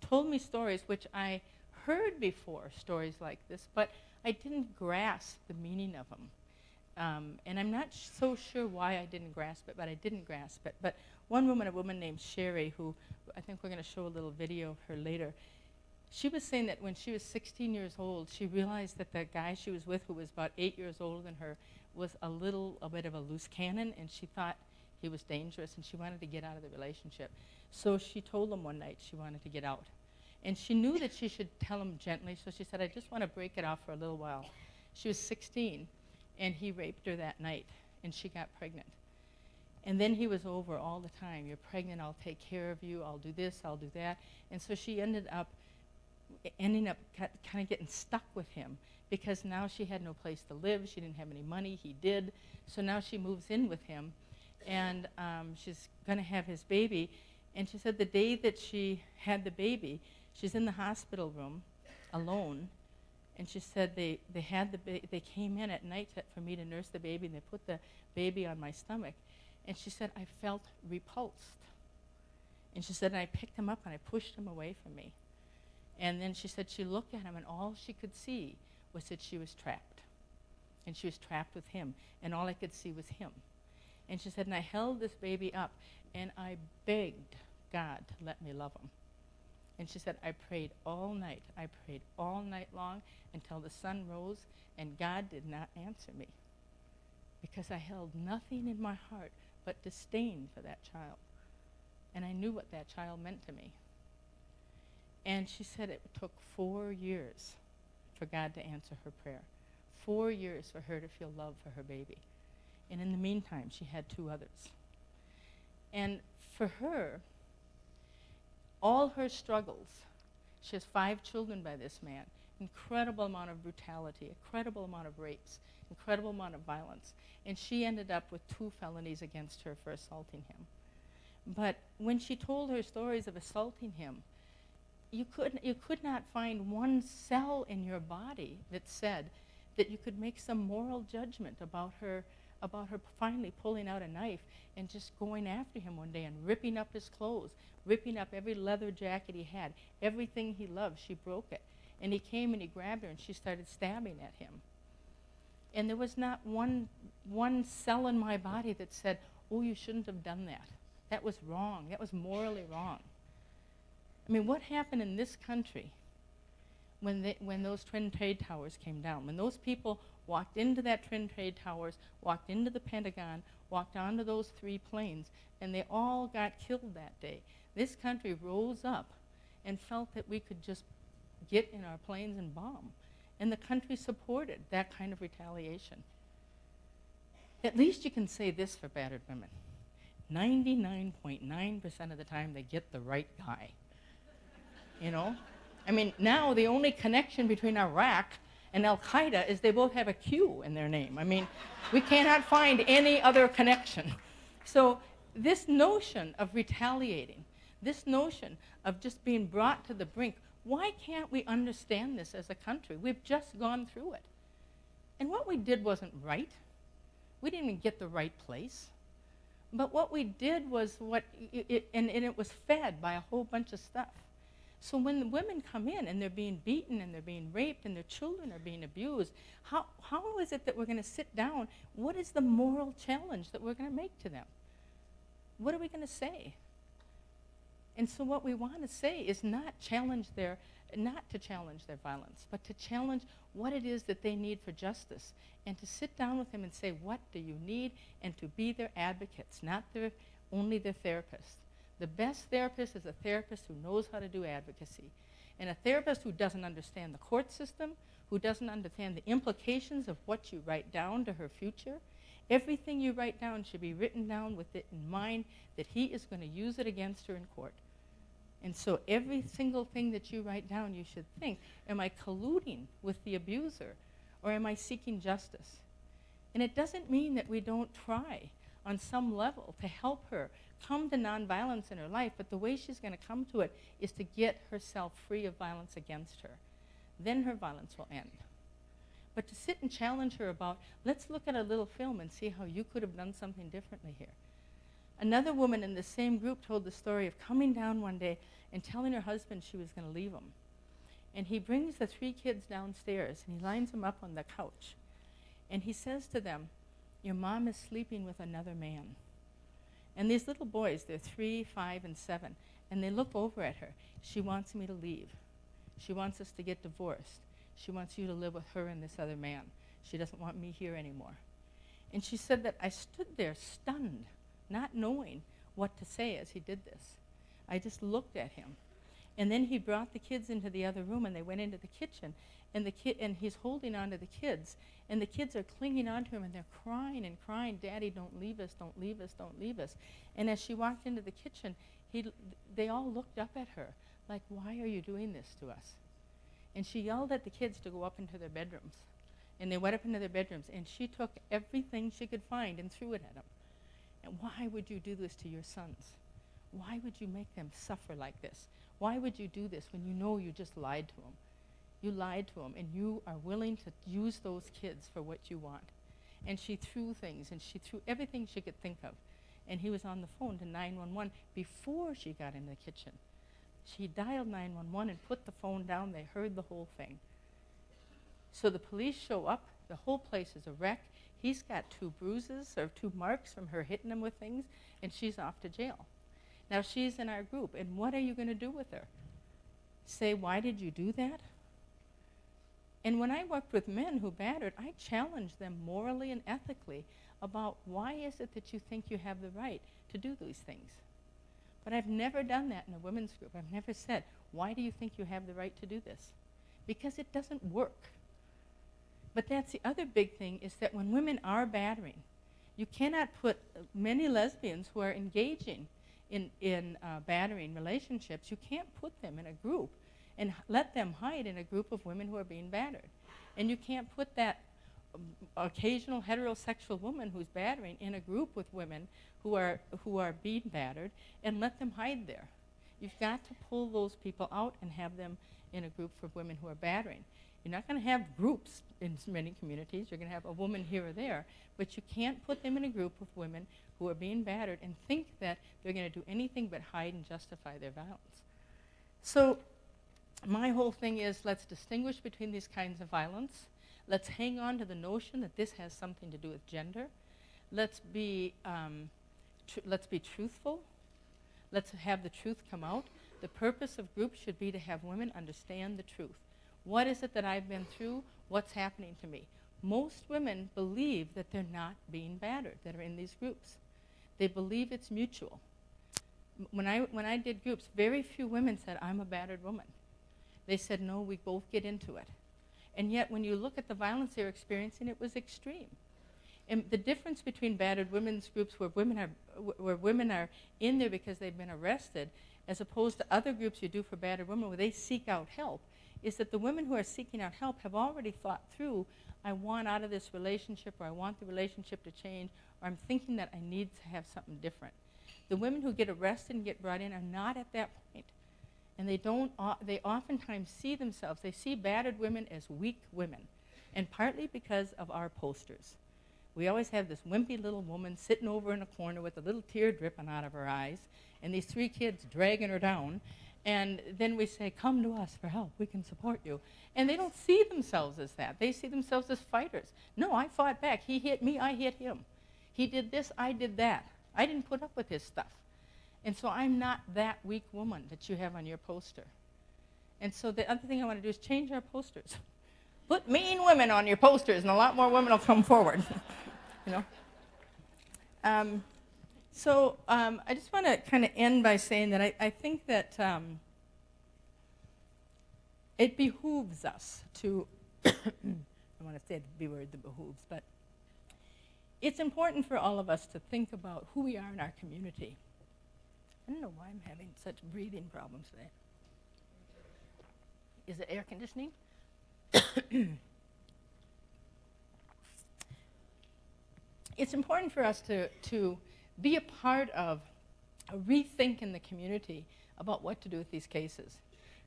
told me stories which I heard before, stories like this, but I didn't grasp the meaning of them. And I'm not so sure why I didn't grasp it, but I didn't grasp it. But one woman, a woman named Sherry, who I think we're going to show a little video of her later, she was saying that when she was 16 years old, she realized that the guy she was with, who was about 8 years older than her, was a bit of a loose cannon, and she thought he was dangerous, and she wanted to get out of the relationship. So she told him one night she wanted to get out. And she knew that she should tell him gently, so she said, I just want to break it off for a little while. She was 16, and he raped her that night, and she got pregnant. And then he was over all the time. You're pregnant, I'll take care of you, I'll do this, I'll do that. And so she ended up kind of getting stuck with him because now she had no place to live. She didn't have any money. He did. So now she moves in with him, and she's going to have his baby. And she said the day that she had the baby, she's in the hospital room alone. And she said they came in at night for me to nurse the baby, and they put the baby on my stomach. And she said, I felt repulsed. And she said, and I picked him up and I pushed him away from me. And then she said she looked at him, and all she could see was that she was trapped. And she was trapped with him, and all I could see was him. And she said, and I held this baby up, and I begged God to let me love him. And she said, I prayed all night. I prayed all night long until the sun rose, and God did not answer me because I held nothing in my heart but disdain for that child. And I knew what that child meant to me. And she said it took 4 years for God to answer her prayer. 4 years for her to feel love for her baby. And in the meantime, she had 2 others. And for her, all her struggles, she has 5 children by this man, incredible amount of brutality, incredible amount of rapes, incredible amount of violence. And she ended up with 2 felonies against her for assaulting him. But when she told her stories of assaulting him, you could not find one cell in your body that said that you could make some moral judgment about her finally pulling out a knife and just going after him one day and ripping up his clothes, ripping up every leather jacket he had, everything he loved. She broke it. And he came and he grabbed her and she started stabbing at him. And there was not one cell in my body that said, oh, you shouldn't have done that. That was wrong. That was morally wrong. I mean, what happened in this country when those Twin Trade Towers came down? When those people walked into that Twin Trade Towers, walked into the Pentagon, walked onto those 3 planes, and they all got killed that day. This country rose up and felt that we could just get in our planes and bomb. And the country supported that kind of retaliation. At least you can say this for battered women. 99.9% of the time they get the right guy. You know? I mean, now the only connection between Iraq and Al-Qaeda is they both have a Q in their name. I mean, we cannot find any other connection. So this notion of retaliating, this notion of just being brought to the brink, why can't we understand this as a country? We've just gone through it. And what we did wasn't right. We didn't even get the right place. But what we did was and it was fed by a whole bunch of stuff. So when the women come in and they're being beaten and they're being raped and their children are being abused, how is it that we're going to sit down? What is the moral challenge that we're going to make to them? What are we going to say? And so what we want to say is not to challenge their violence, but to challenge what it is that they need for justice, and to sit down with them and say, what do you need? And to be their advocates, not only their therapists. The best therapist is a therapist who knows how to do advocacy. And a therapist who doesn't understand the court system, who doesn't understand the implications of what you write down to her future. Everything you write down should be written down with it in mind that he is going to use it against her in court. And so every single thing that you write down, you should think, am I colluding with the abuser, or am I seeking justice? And it doesn't mean that we don't try on some level to help her come to nonviolence in her life, but the way she's going to come to it is to get herself free of violence against her. Then her violence will end. But to sit and challenge her about, let's look at a little film and see how you could have done something differently here. Another woman in the same group told the story of coming down one day and telling her husband she was going to leave him. And he brings the 3 kids downstairs and he lines them up on the couch. And he says to them, your mom is sleeping with another man. And these little boys, they're 3, 5, and 7, and they look over at her. She wants me to leave. She wants us to get divorced. She wants you to live with her and this other man. She doesn't want me here anymore. And she said that I stood there stunned, not knowing what to say as he did this. I just looked at him. And then he brought the kids into the other room, and they went into the kitchen, and he's holding on to the kids, and the kids are clinging on to him, and they're crying and crying, Daddy, don't leave us, don't leave us, don't leave us. And as she walked into the kitchen, they all looked up at her, like, why are you doing this to us? And she yelled at the kids to go up into their bedrooms. And they went up into their bedrooms, and she took everything she could find and threw it at them. And why would you do this to your sons? Why would you make them suffer like this? Why would you do this when you know you just lied to them? You lied to them, and you are willing to use those kids for what you want. And she threw things, and she threw everything she could think of. And he was on the phone to 911 before she got in the kitchen. She dialed 911 and put the phone down. They heard the whole thing. So the police show up. The whole place is a wreck. He's got 2 bruises or 2 marks from her hitting him with things, and she's off to jail. Now she's in our group, and what are you going to do with her? Say, why did you do that? And when I worked with men who battered, I challenged them morally and ethically about why is it that you think you have the right to do these things? But I've never done that in a women's group. I've never said, why do you think you have the right to do this? Because it doesn't work. But that's the other big thing, is that when women are battering, you cannot put many lesbians who are engaging in battering relationships, you can't put them in a group and let them hide in a group of women who are being battered. And you can't put that occasional heterosexual woman who's battering in a group with women who are being battered and let them hide there. You've got to pull those people out and have them in a group for women who are battering. You're not going to have groups in many communities. You're going to have a woman here or there, but you can't put them in a group of women who are being battered and think that they're going to do anything but hide and justify their violence. So my whole thing is, let's distinguish between these kinds of violence. Let's hang on to the notion that this has something to do with gender. Let's be truthful. Let's have the truth come out. The purpose of groups should be to have women understand the truth. What is it that I've been through? What's happening to me? Most women believe that they're not being battered, that are in these groups. They believe it's mutual. When I did groups, very few women said, I'm a battered woman. They said, no, we both get into it. And yet, when you look at the violence they're experiencing, it was extreme. And the difference between battered women's groups where women are in there because they've been arrested, as opposed to other groups you do for battered women where they seek out help, is that the women who are seeking out help have already thought through, I want out of this relationship, or I want the relationship to change, or I'm thinking that I need to have something different. The women who get arrested and get brought in are not at that point. And they oftentimes see themselves, they see battered women as weak women, and partly because of our posters. We always have this wimpy little woman sitting over in a corner with a little tear dripping out of her eyes, and these 3 kids dragging her down, and then we say, come to us for help, we can support you. And they don't see themselves as that. They see themselves as fighters. No, I fought back. He hit me, I hit him. He did this, I did that. I didn't put up with his stuff. And so I'm not that weak woman that you have on your poster. And so the other thing I want to do is change our posters. Put mean women on your posters, and a lot more women will come forward. You know? So I just want to kind of end by saying that I think that it behooves us to, I want to say the B word, the behooves, but it's important for all of us to think about who we are in our community. I don't know why I'm having such breathing problems today. Is it air conditioning? It's important for us to be a part of a rethink in the community about what to do with these cases.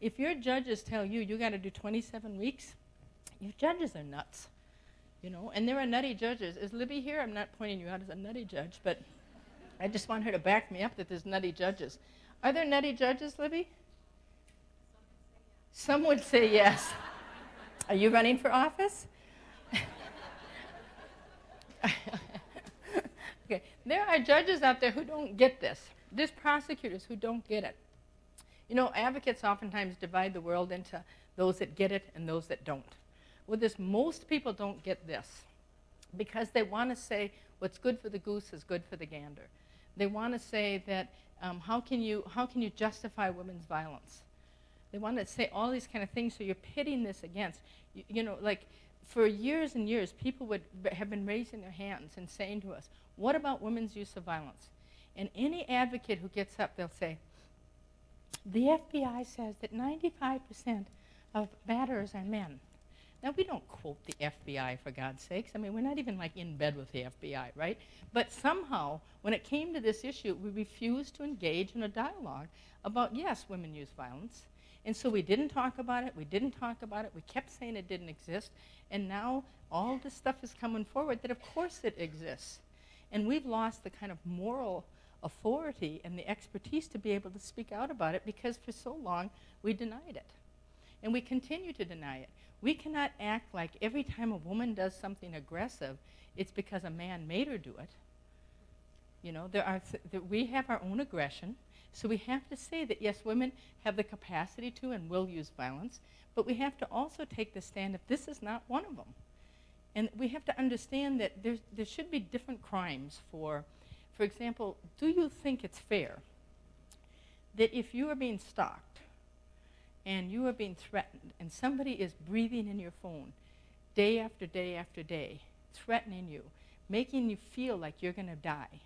If your judges tell you you got to do 27 weeks, your judges are nuts, you know. And there are nutty judges. Is Libby here? I'm not pointing you out as a nutty judge, but I just want her to back me up that there's nutty judges. Are there nutty judges, Libby? Some would say yes. Are you running for office? Okay. There are judges out there who don't get this. There's prosecutors who don't get it. You know, advocates oftentimes divide the world into those that get it and those that don't. With this, most people don't get this because they want to say what's good for the goose is good for the gander. They want to say that how can you justify women's violence? They want to say all these kind of things, so you're pitting this against. You know, like for years and years, people would have been raising their hands and saying to us, what about women's use of violence? And any advocate who gets up, they'll say, the FBI says that 95% of batterers are men. Now, we don't quote the FBI, for God's sakes. I mean, we're not even like in bed with the FBI, right? But somehow, when it came to this issue, we refused to engage in a dialogue about, yes, women use violence. And so we didn't talk about it. We didn't talk about it. We kept saying it didn't exist. And now all this stuff is coming forward that, of course, it exists. And we've lost the kind of moral authority and the expertise to be able to speak out about it because for so long we denied it. And we continue to deny it. We cannot act like every time a woman does something aggressive, it's because a man made her do it. You know, we have our own aggression, so we have to say that, yes, women have the capacity to and will use violence, but we have to also take the stand if this is not one of them. And we have to understand that there should be different crimes for example, do you think it's fair that if you are being stalked and you are being threatened and somebody is breathing in your phone day after day after day, threatening you, making you feel like you're going to die,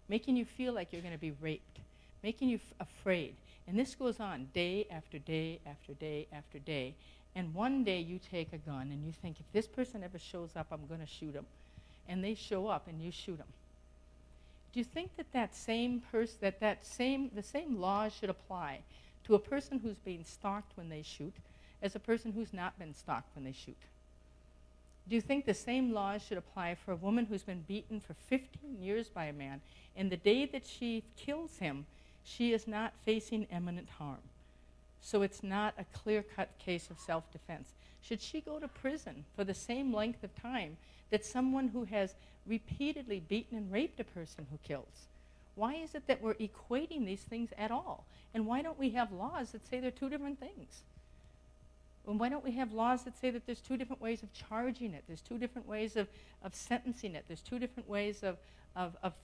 making you feel like you're going to be raped, making you afraid, and this goes on day after day after day after day, and one day you take a gun and you think, if this person ever shows up, I'm going to shoot him, and they show up and you shoot them. Do you think that the same laws should apply to a person who's being stalked when they shoot as a person who's not been stalked when they shoot? Do you think the same laws should apply for a woman who's been beaten for 15 years by a man, and the day that she kills him, she is not facing imminent harm? So it's not a clear-cut case of self-defense. Should she go to prison for the same length of time that someone who has repeatedly beaten and raped a person who kills? Why is it that we're equating these things at all? And why don't we have laws that say they're two different things? And why don't we have laws that say that there's two different ways of charging it? There's two different ways of sentencing it. There's two different ways of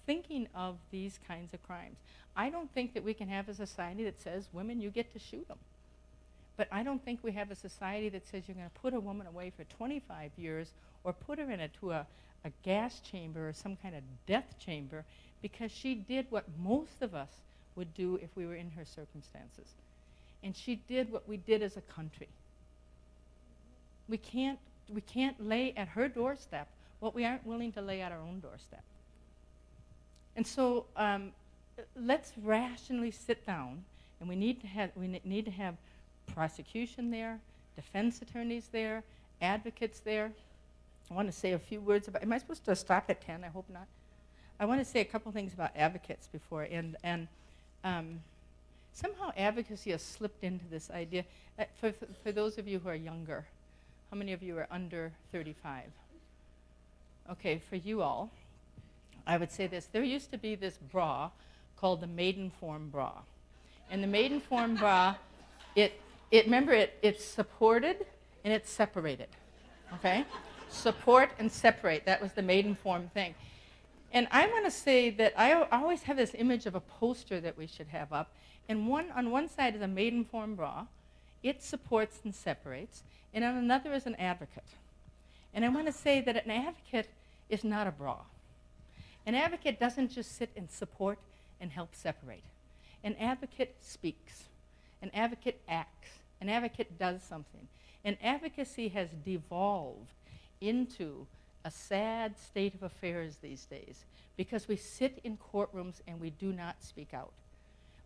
thinking of these kinds of crimes. I don't think that we can have a society that says, women, you get to shoot them. But I don't think we have a society that says you're going to put a woman away for 25 years or put her into a gas chamber or some kind of death chamber because she did what most of us would do if we were in her circumstances. And she did what we did as a country. We can't lay at her doorstep what we aren't willing to lay at our own doorstep. And so let's rationally sit down, and we need to have prosecution there, defense attorneys there, advocates there. I want to say a few words about, am I supposed to stop at 10? I hope not. I want to say a couple things about advocates before, and somehow advocacy has slipped into this idea. For those of you who are younger, how many of you are under 35? Okay, for you all, I would say this. There used to be this bra called the maiden form bra. And the maiden form bra, it's supported and it's separated, okay? Support and separate, that was the maiden form thing. And I want to say that I always have this image of a poster that we should have up. And on one side is a maiden-form bra. It supports and separates. And on another is an advocate. And I want to say that an advocate is not a bra. An advocate doesn't just sit and support and help separate. An advocate speaks. An advocate acts. An advocate does something. And advocacy has devolved into a sad state of affairs these days because we sit in courtrooms and we do not speak out.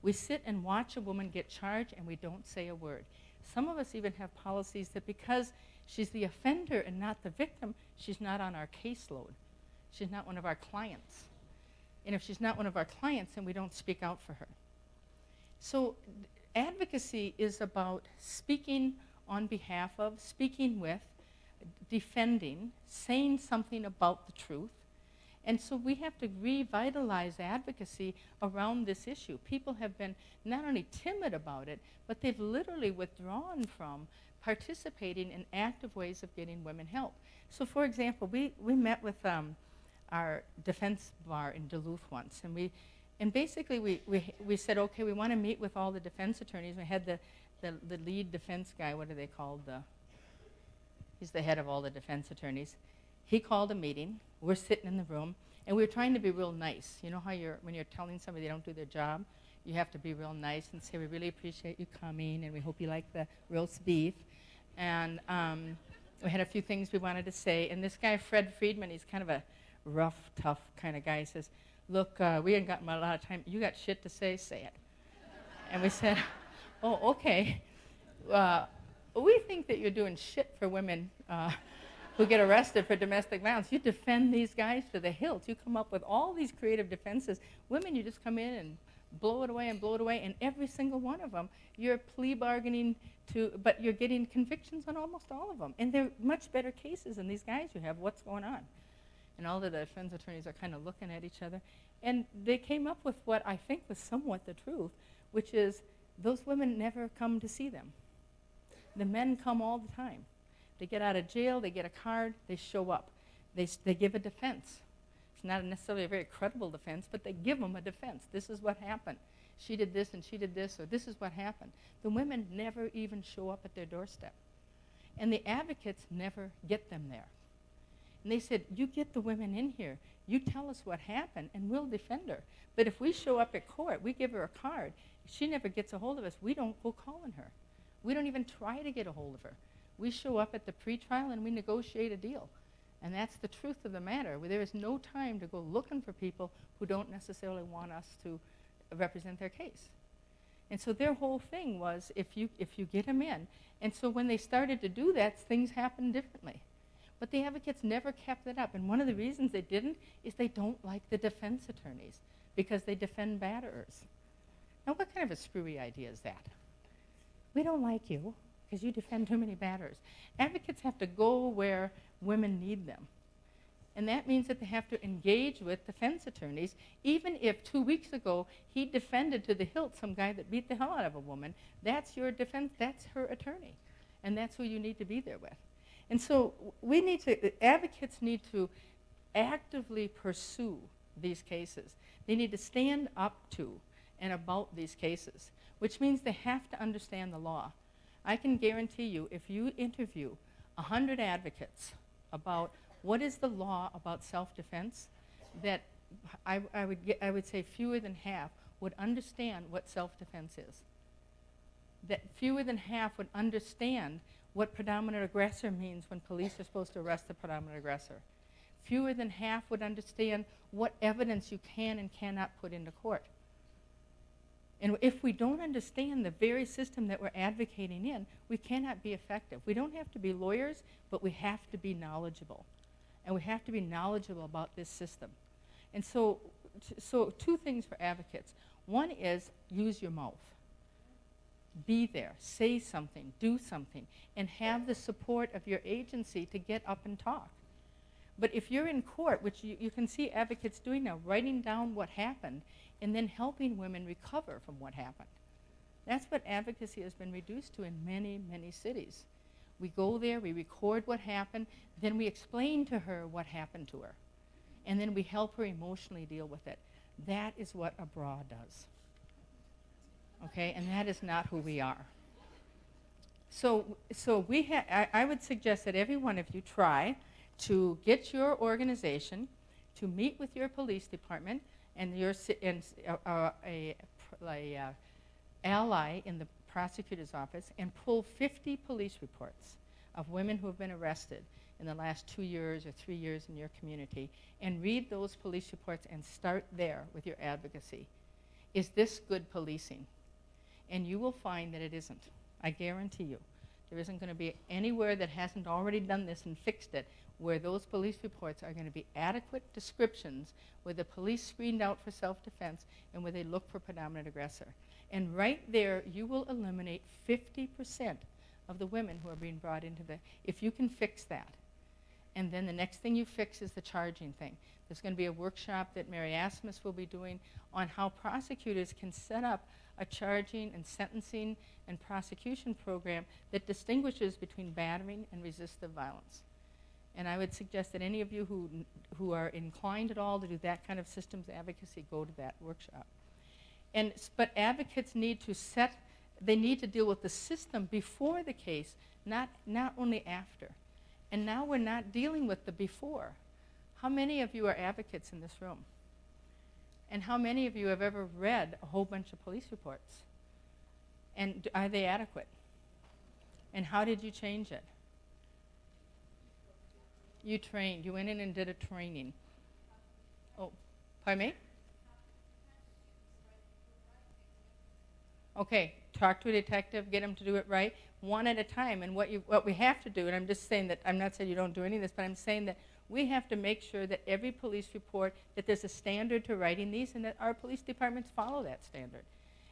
We sit and watch a woman get charged and we don't say a word. Some of us even have policies that because she's the offender and not the victim, she's not on our caseload. She's not one of our clients. And if she's not one of our clients, then we don't speak out for her. So advocacy is about speaking on behalf of, speaking with, defending, saying something about the truth. And so we have to revitalize advocacy around this issue. People have been not only timid about it, but they've literally withdrawn from participating in active ways of getting women help. So for example, we met with our defense bar in Duluth once, and basically we said, okay, we want to meet with all the defense attorneys. We had the lead defense guy, what are they called? He's the head of all the defense attorneys. He called a meeting. We're sitting in the room, and we were trying to be real nice. You know how when you're telling somebody they don't do their job, you have to be real nice and say, we really appreciate you coming, and we hope you like the roast beef. And we had a few things we wanted to say. And this guy, Fred Friedman, he's kind of a rough, tough kind of guy. He says, look, we ain't got a lot of time. You got shit to say it. And we said, oh, okay. We think that you're doing shit for women who get arrested for domestic violence. You defend these guys to the hilt. You come up with all these creative defenses. Women, you just come in and blow it away, and every single one of them, you're plea bargaining to, but you're getting convictions on almost all of them. And they're much better cases than these guys you have. What's going on? And all the defense attorneys are kind of looking at each other. And they came up with what I think was somewhat the truth, which is those women never come to see them. The men come all the time. They get out of jail, they get a card, they show up. They give a defense. It's not necessarily a very credible defense, but they give them a defense. This is what happened. She did this and she did this, or this is what happened. The women never even show up at their doorstep. And the advocates never get them there. And they said, you get the women in here, you tell us what happened, and we'll defend her. But if we show up at court, we give her a card, she never gets a hold of us, we don't go calling her. We don't even try to get a hold of her. We show up at the pretrial and we negotiate a deal. And that's the truth of the matter. There is no time to go looking for people who don't necessarily want us to represent their case. And so their whole thing was if you get them in. And so when they started to do that, things happened differently. But the advocates never kept it up. And one of the reasons they didn't is they don't like the defense attorneys because they defend batterers. Now, what kind of a screwy idea is that? We don't like you because you defend too many batterers. Advocates have to go where women need them. And that means that they have to engage with defense attorneys, even if 2 weeks ago he defended to the hilt some guy that beat the hell out of a woman. That's your defense, that's her attorney. And that's who you need to be there with. And so advocates need to actively pursue these cases. They need to stand up to and about these cases, which means they have to understand the law. I can guarantee you, if you interview 100 advocates about what is the law about self-defense, that I would say fewer than half would understand what self-defense is. That fewer than half would understand what predominant aggressor means when police are supposed to arrest the predominant aggressor. Fewer than half would understand what evidence you can and cannot put into court. And if we don't understand the very system that we're advocating in, we cannot be effective. We don't have to be lawyers, but we have to be knowledgeable. And we have to be knowledgeable about this system. And so two things for advocates. One is use your mouth. Be there, say something, do something, and have the support of your agency to get up and talk. But if you're in court, which you can see advocates doing now, writing down what happened and then helping women recover from what happened. That's what advocacy has been reduced to in many, many cities. We go there, we record what happened, then we explain to her what happened to her. and then we help her emotionally deal with it. That is what a bra does. Okay, and that is not who we are. So I would suggest that every one of you try to get your organization to meet with your police department and your ally in the prosecutor's office and pull 50 police reports of women who have been arrested in the last 2 years or 3 years in your community, and read those police reports and start there with your advocacy. Is this good policing? And you will find that it isn't. I guarantee you. There isn't going to be anywhere that hasn't already done this and fixed it where those police reports are going to be adequate descriptions where the police screened out for self-defense and where they look for predominant aggressor. And right there, you will eliminate 50% of the women who are being brought into the, if you can fix that. And then the next thing you fix is the charging thing. There's going to be a workshop that Mary Asmus will be doing on how prosecutors can set up a charging and sentencing and prosecution program that distinguishes between battering and resistive violence. And I would suggest that any of you who are inclined at all to do that kind of systems advocacy, go to that workshop. But advocates need to they need to deal with the system before the case, not only after. And now we're not dealing with the before. How many of you are advocates in this room? And how many of you have ever read a whole bunch of police reports? And are they adequate? And how did you change it? You trained. You went in and did a training. Oh, pardon me? Okay, talk to a detective, get them to do it right, one at a time. And what we have to do, and I'm just saying that, I'm not saying you don't do any of this, but I'm saying that we have to make sure that every police report, that there's a standard to writing these, and that our police departments follow that standard,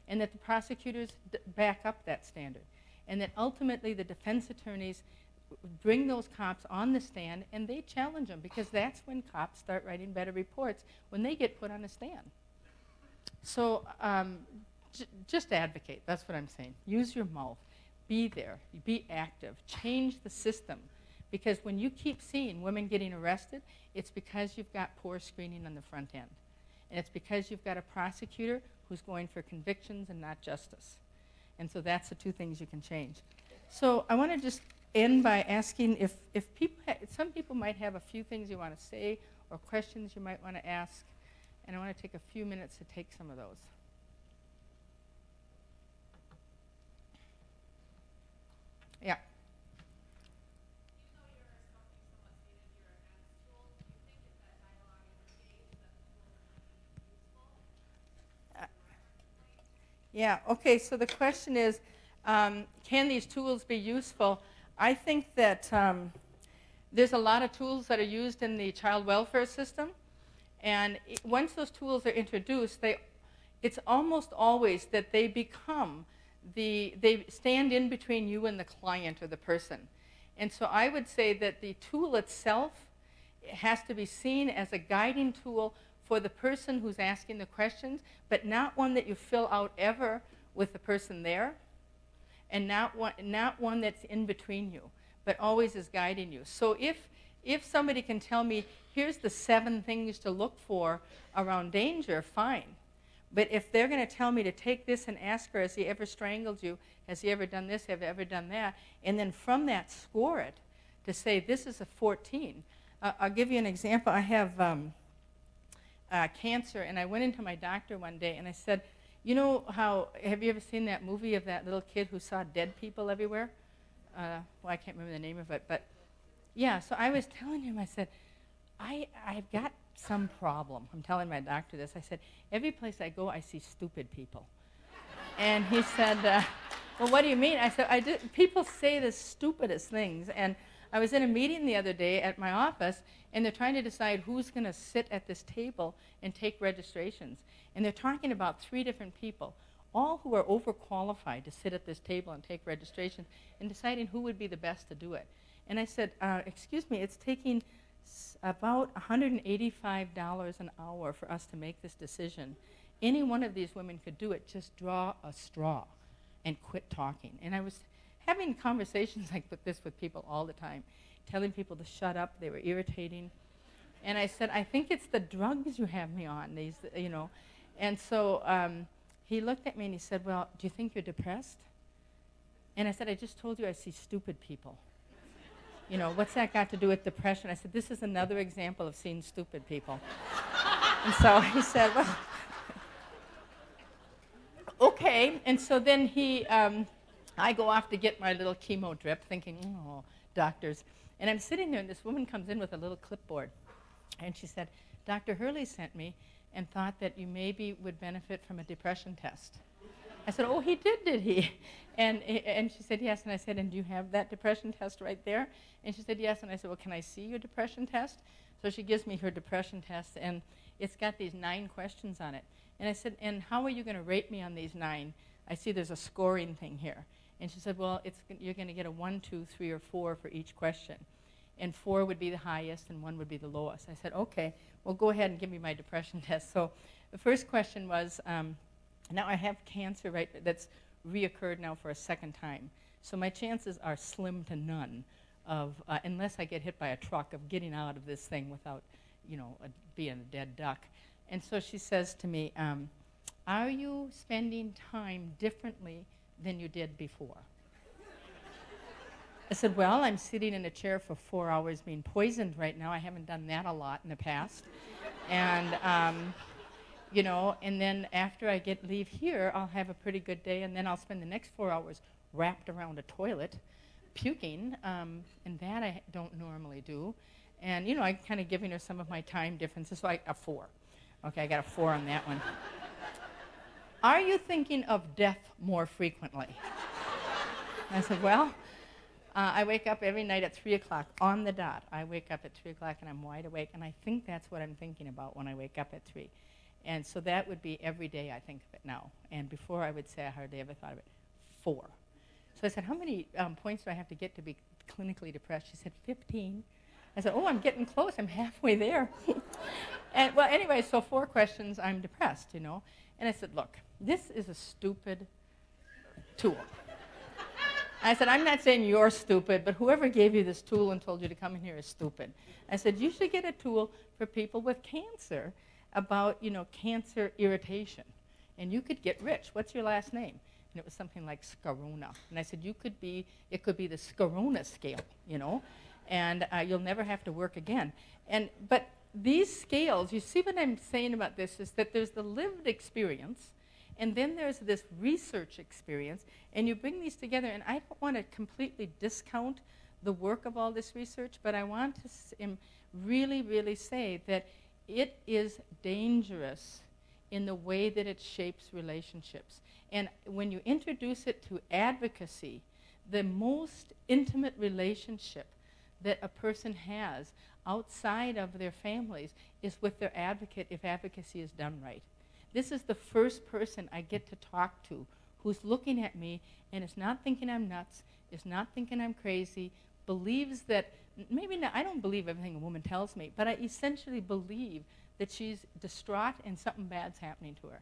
and that the prosecutors back up that standard, and that ultimately the defense attorneys bring those cops on the stand and they challenge them, because that's when cops start writing better reports, when they get put on the stand. So just advocate, that's what I'm saying. Use your mouth, be there, be active, change the system. Because when you keep seeing women getting arrested, it's because you've got poor screening on the front end. And it's because you've got a prosecutor who's going for convictions and not justice. And so that's the two things you can change. So I want to just end by asking if people, some people might have a few things you want to say or questions you might want to ask. And I want to take a few minutes to take some of those. Yeah. Yeah, okay, so the question is, can these tools be useful? I think that there's a lot of tools that are used in the child welfare system, and once those tools are introduced, it's almost always that they become they stand in between you and the client or the person. And so I would say that the tool itself has to be seen as a guiding tool for the person who's asking the questions, but not one that you fill out ever with the person there, and not one that's in between you, but always is guiding you. So if somebody can tell me, here's the 7 things to look for around danger, fine. But if they're going to tell me to take this and ask her, has he ever strangled you? Has he ever done this? Have you ever done that? And then from that, score it to say, this is a 14. I'll give you an example. I have cancer, and I went into my doctor one day, and I said, you know how, have you ever seen that movie of that little kid who saw dead people everywhere? Well, I can't remember the name of it, but yeah, so I was telling him, I said, I've got some problem. I'm telling my doctor this. I said, every place I go, I see stupid people. And he said, well, what do you mean? I said, people say the stupidest things. And I was in a meeting the other day at my office, and they're trying to decide who's going to sit at this table and take registrations. And they're talking about 3 different people, all who are overqualified to sit at this table and take registrations, and deciding who would be the best to do it. And I said, excuse me, it's taking about $185 an hour for us to make this decision. Any one of these women could do it. Just draw a straw and quit talking. And I was having conversations like this with people all the time, telling people to shut up. They were irritating. And I said, I think it's the drugs you have me on, these, you know. And so he looked at me and he said, well, do you think you're depressed? And I said, I just told you I see stupid people. You know, what's that got to do with depression? I said, this is another example of seeing stupid people. And so he said, well, okay. And so then I go off to get my little chemo drip, thinking, oh, doctors. And I'm sitting there, and this woman comes in with a little clipboard. And she said, Dr. Hurley sent me and thought that you maybe would benefit from a depression test. I said, oh, he did he? And she said, yes. And I said, and do you have that depression test right there? And she said, yes. And I said, well, can I see your depression test? So she gives me her depression test, and it's got these 9 questions on it. And I said, and how are you going to rate me on these 9? I see there's a scoring thing here. And she said, well, you're going to get a 1, 2, 3, or 4 for each question. And 4 would be the highest, and 1 would be the lowest. I said, okay, well, go ahead and give me my depression test. So the first question was, now I have cancer, right, that's reoccurred now for a 2nd time. So my chances are slim to none of, unless I get hit by a truck, of getting out of this thing without, you know, being a dead duck. And so she says to me, are you spending time differently than you did before? I said, well, I'm sitting in a chair for 4 hours being poisoned right now. I haven't done that a lot in the past. And, you know, and then after I leave here, I'll have a pretty good day, and then I'll spend the next 4 hours wrapped around a toilet, puking, and that I don't normally do. And, you know, I'm kind of giving her some of my time differences, so a 4. Okay, I got a 4 on that one. Are you thinking of death more frequently? I said, well, I wake up every night at 3 o'clock on the dot. I wake up at 3 o'clock and I'm wide awake, and I think that's what I'm thinking about when I wake up at 3. And so that would be every day I think of it now. And before I would say I hardly ever thought of it. 4. So I said, how many points do I have to get to be clinically depressed? She said, 15. I said, oh, I'm getting close. I'm halfway there. And well, anyway, so 4 questions, I'm depressed, you know. And I said, look, this is a stupid tool. I said, I'm not saying you're stupid, but whoever gave you this tool and told you to come in here is stupid. I said, you should get a tool for people with cancer about, you know, cancer irritation. And you could get rich. What's your last name? And it was something like Scarona. And I said, it could be the Scarona scale, you know, and you'll never have to work again. But these scales, you see what I'm saying about this is that there's the lived experience, and then there's this research experience, and you bring these together, and I don't want to completely discount the work of all this research, but I want to really, really say that it is dangerous in the way that it shapes relationships. And when you introduce it to advocacy, the most intimate relationship that a person has outside of their families is with their advocate if advocacy is done right. This is the first person I get to talk to who's looking at me and is not thinking I'm nuts, is not thinking I'm crazy, believes that, maybe not, I don't believe everything a woman tells me, but I essentially believe that she's distraught and something bad's happening to her.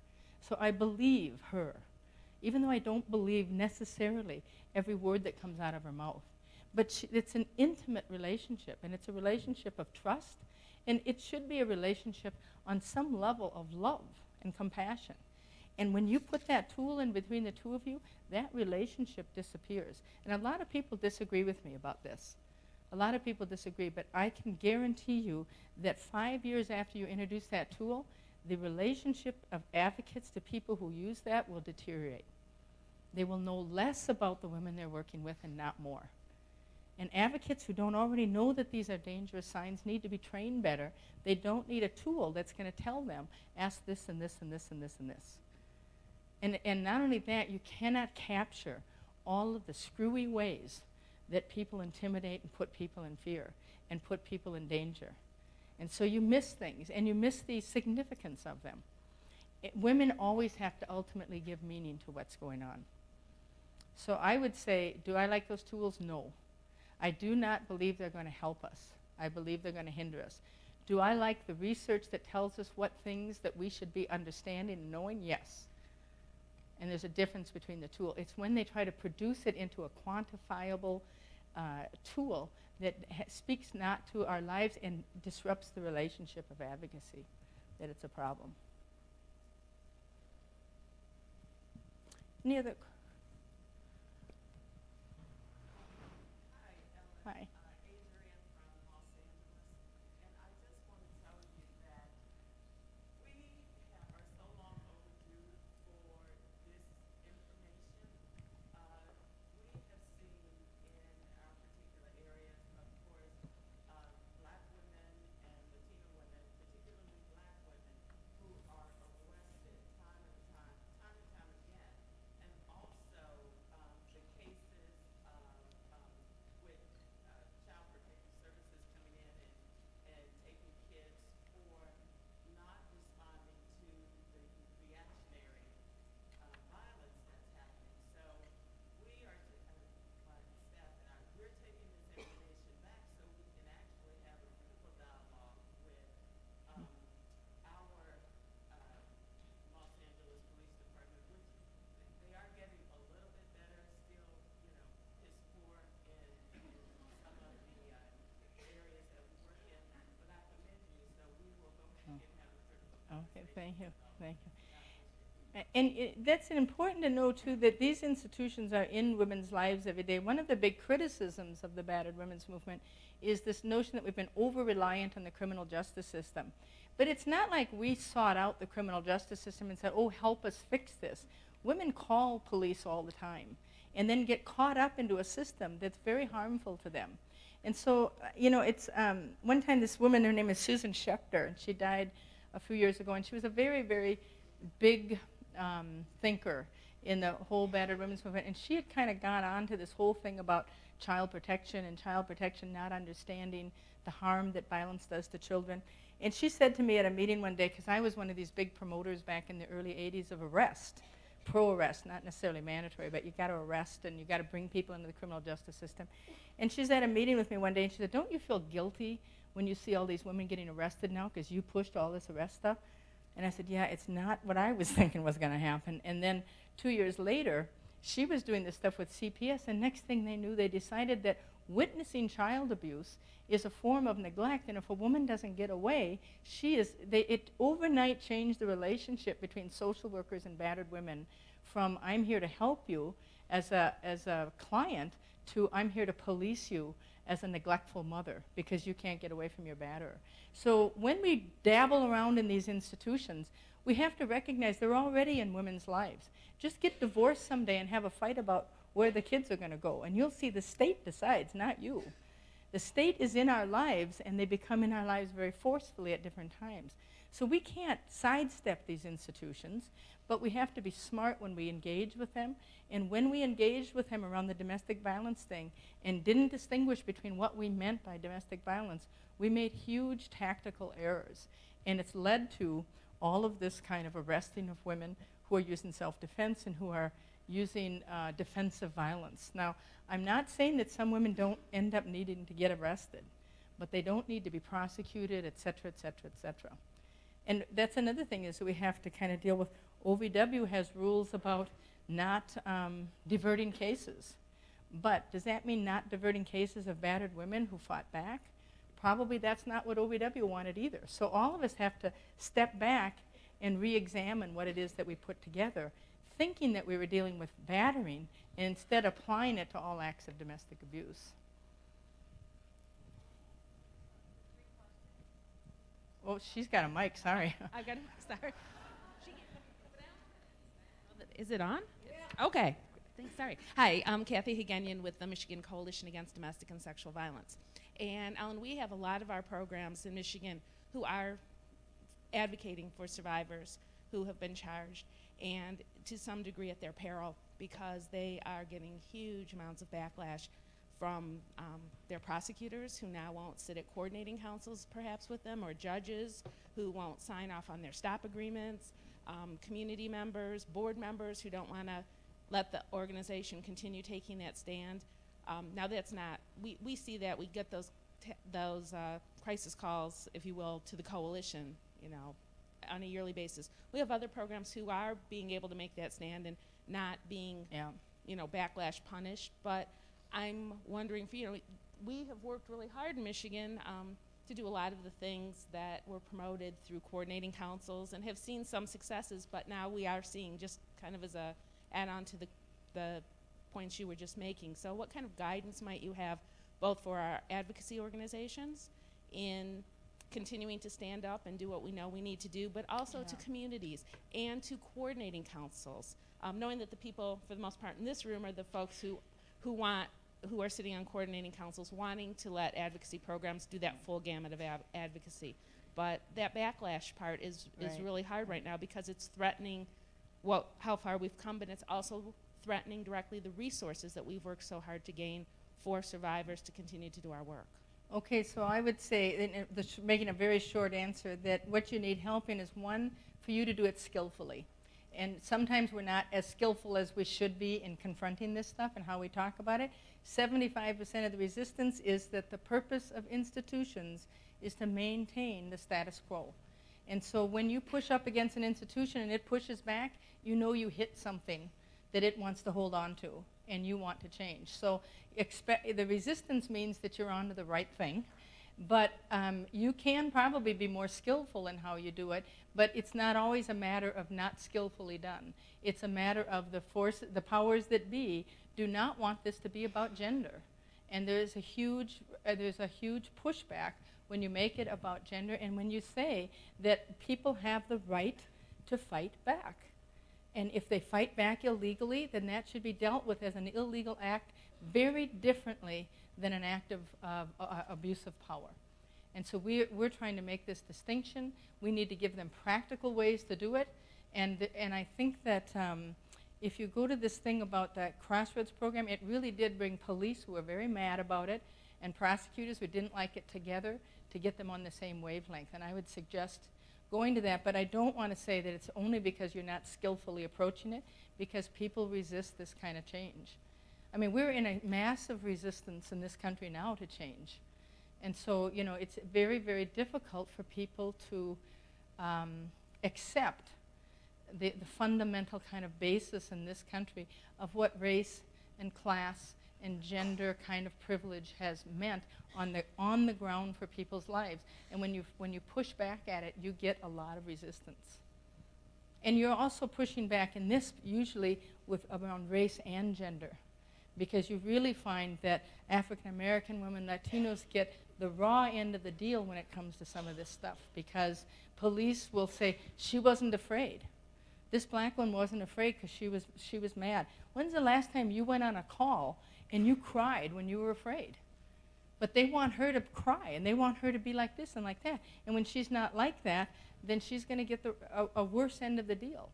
So I believe her, even though I don't believe necessarily every word that comes out of her mouth. But it's an intimate relationship, and it's a relationship of trust, and it should be a relationship on some level of love and compassion. And when you put that tool in between the two of you, that relationship disappears. And a lot of people disagree with me about this. A lot of people disagree, but I can guarantee you that 5 years after you introduce that tool, the relationship of advocates to people who use that will deteriorate. They will know less about the women they're working with and not more. And advocates who don't already know that these are dangerous signs need to be trained better. They don't need a tool that's going to tell them, ask this and this and this and this and this. And not only that, you cannot capture all of the screwy ways that people intimidate and put people in fear and put people in danger. And so you miss things, and you miss the significance of them. Women always have to ultimately give meaning to what's going on. So I would say, do I like those tools? No. I do not believe they're going to help us. I believe they're going to hinder us. Do I like the research that tells us what things that we should be understanding and knowing? Yes. And there's a difference between the tool. It's when they try to produce it into a quantifiable tool that speaks not to our lives and disrupts the relationship of advocacy, that it's a problem. Any other? Hi. Okay, thank you, thank you. And that's important to know, too, that these institutions are in women's lives every day. One of the big criticisms of the battered women's movement is this notion that we've been over-reliant on the criminal justice system. But it's not like we sought out the criminal justice system and said, oh, help us fix this. Women call police all the time and then get caught up into a system that's very harmful to them. And so, it's one time this woman, her name is Susan Schechter, and she died a few years ago, and she was a very, very big thinker in the whole battered women's movement, and she had kind of gone on to this whole thing about child protection and child protection not understanding the harm that violence does to children. And she said to me at a meeting one day, because I was one of these big promoters back in the early 80s of arrest, pro-arrest, not necessarily mandatory, but you got to arrest and you got to bring people into the criminal justice system. And she's at a meeting with me one day, and she said, don't you feel guilty when you see all these women getting arrested now because you pushed all this arrest stuff? And I said, yeah, it's not what I was thinking was going to happen. And then 2 years later, she was doing this stuff with CPS, and next thing they knew, they decided that witnessing child abuse is a form of neglect, and if a woman doesn't get away, it overnight changed the relationship between social workers and battered women from I'm here to help you as a client to I'm here to police you as a neglectful mother because you can't get away from your batterer. So when we dabble around in these institutions, we have to recognize they're already in women's lives. Just get divorced someday and have a fight about where the kids are going to go, and you'll see the state decides, not you. The state is in our lives, and they become in our lives very forcefully at different times. So we can't sidestep these institutions, but we have to be smart when we engage with them. And when we engaged with them around the domestic violence thing and didn't distinguish between what we meant by domestic violence, we made huge tactical errors. And it's led to all of this kind of arresting of women who are using self-defense and who are using defensive violence. Now, I'm not saying that some women don't end up needing to get arrested, but they don't need to be prosecuted, et cetera, et cetera, et cetera. And that's another thing is that we have to kind of deal with. OVW has rules about not diverting cases. But does that mean not diverting cases of battered women who fought back? Probably that's not what OVW wanted either. So all of us have to step back and re-examine what it is that we put together, thinking that we were dealing with battering and instead applying it to all acts of domestic abuse. Oh, she's got a mic, sorry. I got it, sorry. Is it on? Yeah. Okay. Thanks, sorry. Hi, I'm Kathy Hagenian with the Michigan Coalition Against Domestic and Sexual Violence. And Ellen, we have a lot of our programs in Michigan who are advocating for survivors who have been charged, and to some degree at their peril, because they are getting huge amounts of backlash from their prosecutors who now won't sit at coordinating councils perhaps with them, or judges who won't sign off on their stop agreements, community members, board members who don't want to let the organization continue taking that stand. Now that's not, we see that, we get those crisis calls, if you will, to the coalition, on a yearly basis. We have other programs who are being able to make that stand and not being, backlash punished, but I'm wondering, we have worked really hard in Michigan to do a lot of the things that were promoted through coordinating councils and have seen some successes, but now we are seeing, just kind of as a add-on to the points you were just making. So what kind of guidance might you have both for our advocacy organizations in continuing to stand up and do what we know we need to do, but also to communities and to coordinating councils, knowing that the people, for the most part in this room, are the folks who are sitting on coordinating councils wanting to let advocacy programs do that full gamut of advocacy. But that backlash part is really hard right now because it's threatening how far we've come, but it's also threatening directly the resources that we've worked so hard to gain for survivors to continue to do our work. Okay, so I would say, making a very short answer, that what you need help in is, one, for you to do it skillfully. And sometimes we're not as skillful as we should be in confronting this stuff and how we talk about it. 75% of the resistance is that the purpose of institutions is to maintain the status quo. And so when you push up against an institution and it pushes back, you know you hit something that it wants to hold on to and you want to change. So the resistance means that you're onto the right thing, but you can probably be more skillful in how you do it, but it's not always a matter of not skillfully done. It's a matter of the powers that be do not want this to be about gender. And there's a huge pushback when you make it about gender and when you say that people have the right to fight back. And if they fight back illegally, then that should be dealt with as an illegal act very differently than an act of abuse of power. And so we're trying to make this distinction. We need to give them practical ways to do it. And I think that if you go to this thing about that Crossroads program, it really did bring police who were very mad about it and prosecutors who didn't like it together to get them on the same wavelength. And I would suggest going to that, but I don't want to say that it's only because you're not skillfully approaching it, because people resist this kind of change. I mean, we're in a massive resistance in this country now to change. And so, you know, it's very, very difficult for people to accept the fundamental kind of basis in this country of what race and class and gender kind of privilege has meant on the ground for people's lives. And when you push back at it, you get a lot of resistance. And you're also pushing back in this usually around race and gender, because you really find that African American women, Latinos get the raw end of the deal when it comes to some of this stuff, because police will say, she wasn't afraid. This black one wasn't afraid because she was mad. When's the last time you went on a call and you cried when you were afraid? But they want her to cry, and they want her to be like this and like that. And when she's not like that, then she's going to get a worse end of the deal.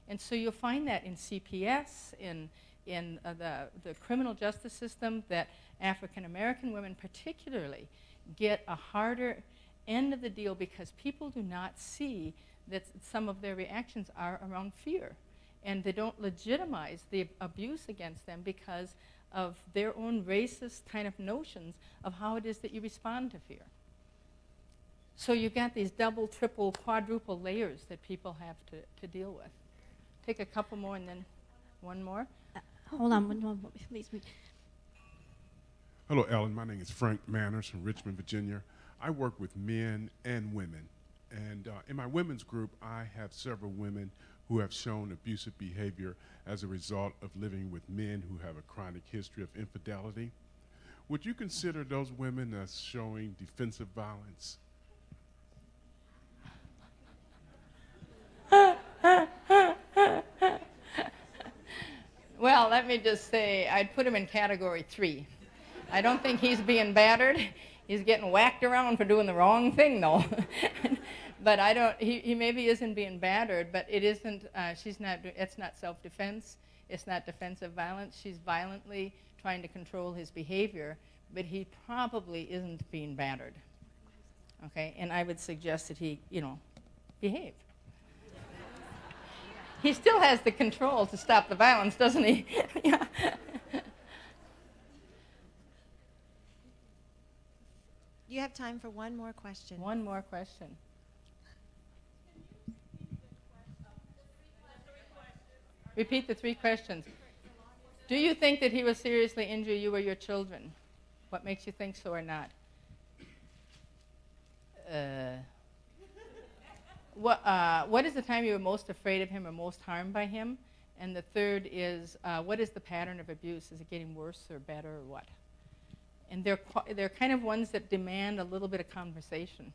And so you'll find that in CPS, in the criminal justice system, that African American women particularly get a harder end of the deal because people do not see that some of their reactions are around fear. And they don't legitimize the abuse against them because of their own racist kind of notions of how it is that you respond to fear. So you've got these double, triple, quadruple layers that people have to deal with. Take a couple more and then one more. Hold on, one more, please. Hello, Ellen. My name is Frank Manners from Richmond, Virginia. I work with men and women. And in my women's group, I have several women who have shown abusive behavior as a result of living with men who have a chronic history of infidelity. Would you consider those women as showing defensive violence? Well, let me just say, I'd put him in category 3. I don't think he's being battered. He's getting whacked around for doing the wrong thing, though. But he maybe isn't being battered, but it isn't, it's not self-defense. It's not defensive violence. She's violently trying to control his behavior, but he probably isn't being battered. Okay, and I would suggest that he, behave. He still has the control to stop the violence, doesn't he? Yeah. You have time for one more question. One more question. Repeat the 3 questions. Do you think that he will seriously injure you or your children? What makes you think so or not? What is the time you were most afraid of him or most harmed by him? And the third is, what is the pattern of abuse? Is it getting worse or better or what? And they're kind of ones that demand a little bit of conversation.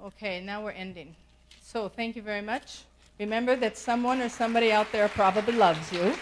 Okay, now we're ending. So thank you very much. Remember that someone or somebody out there probably loves you.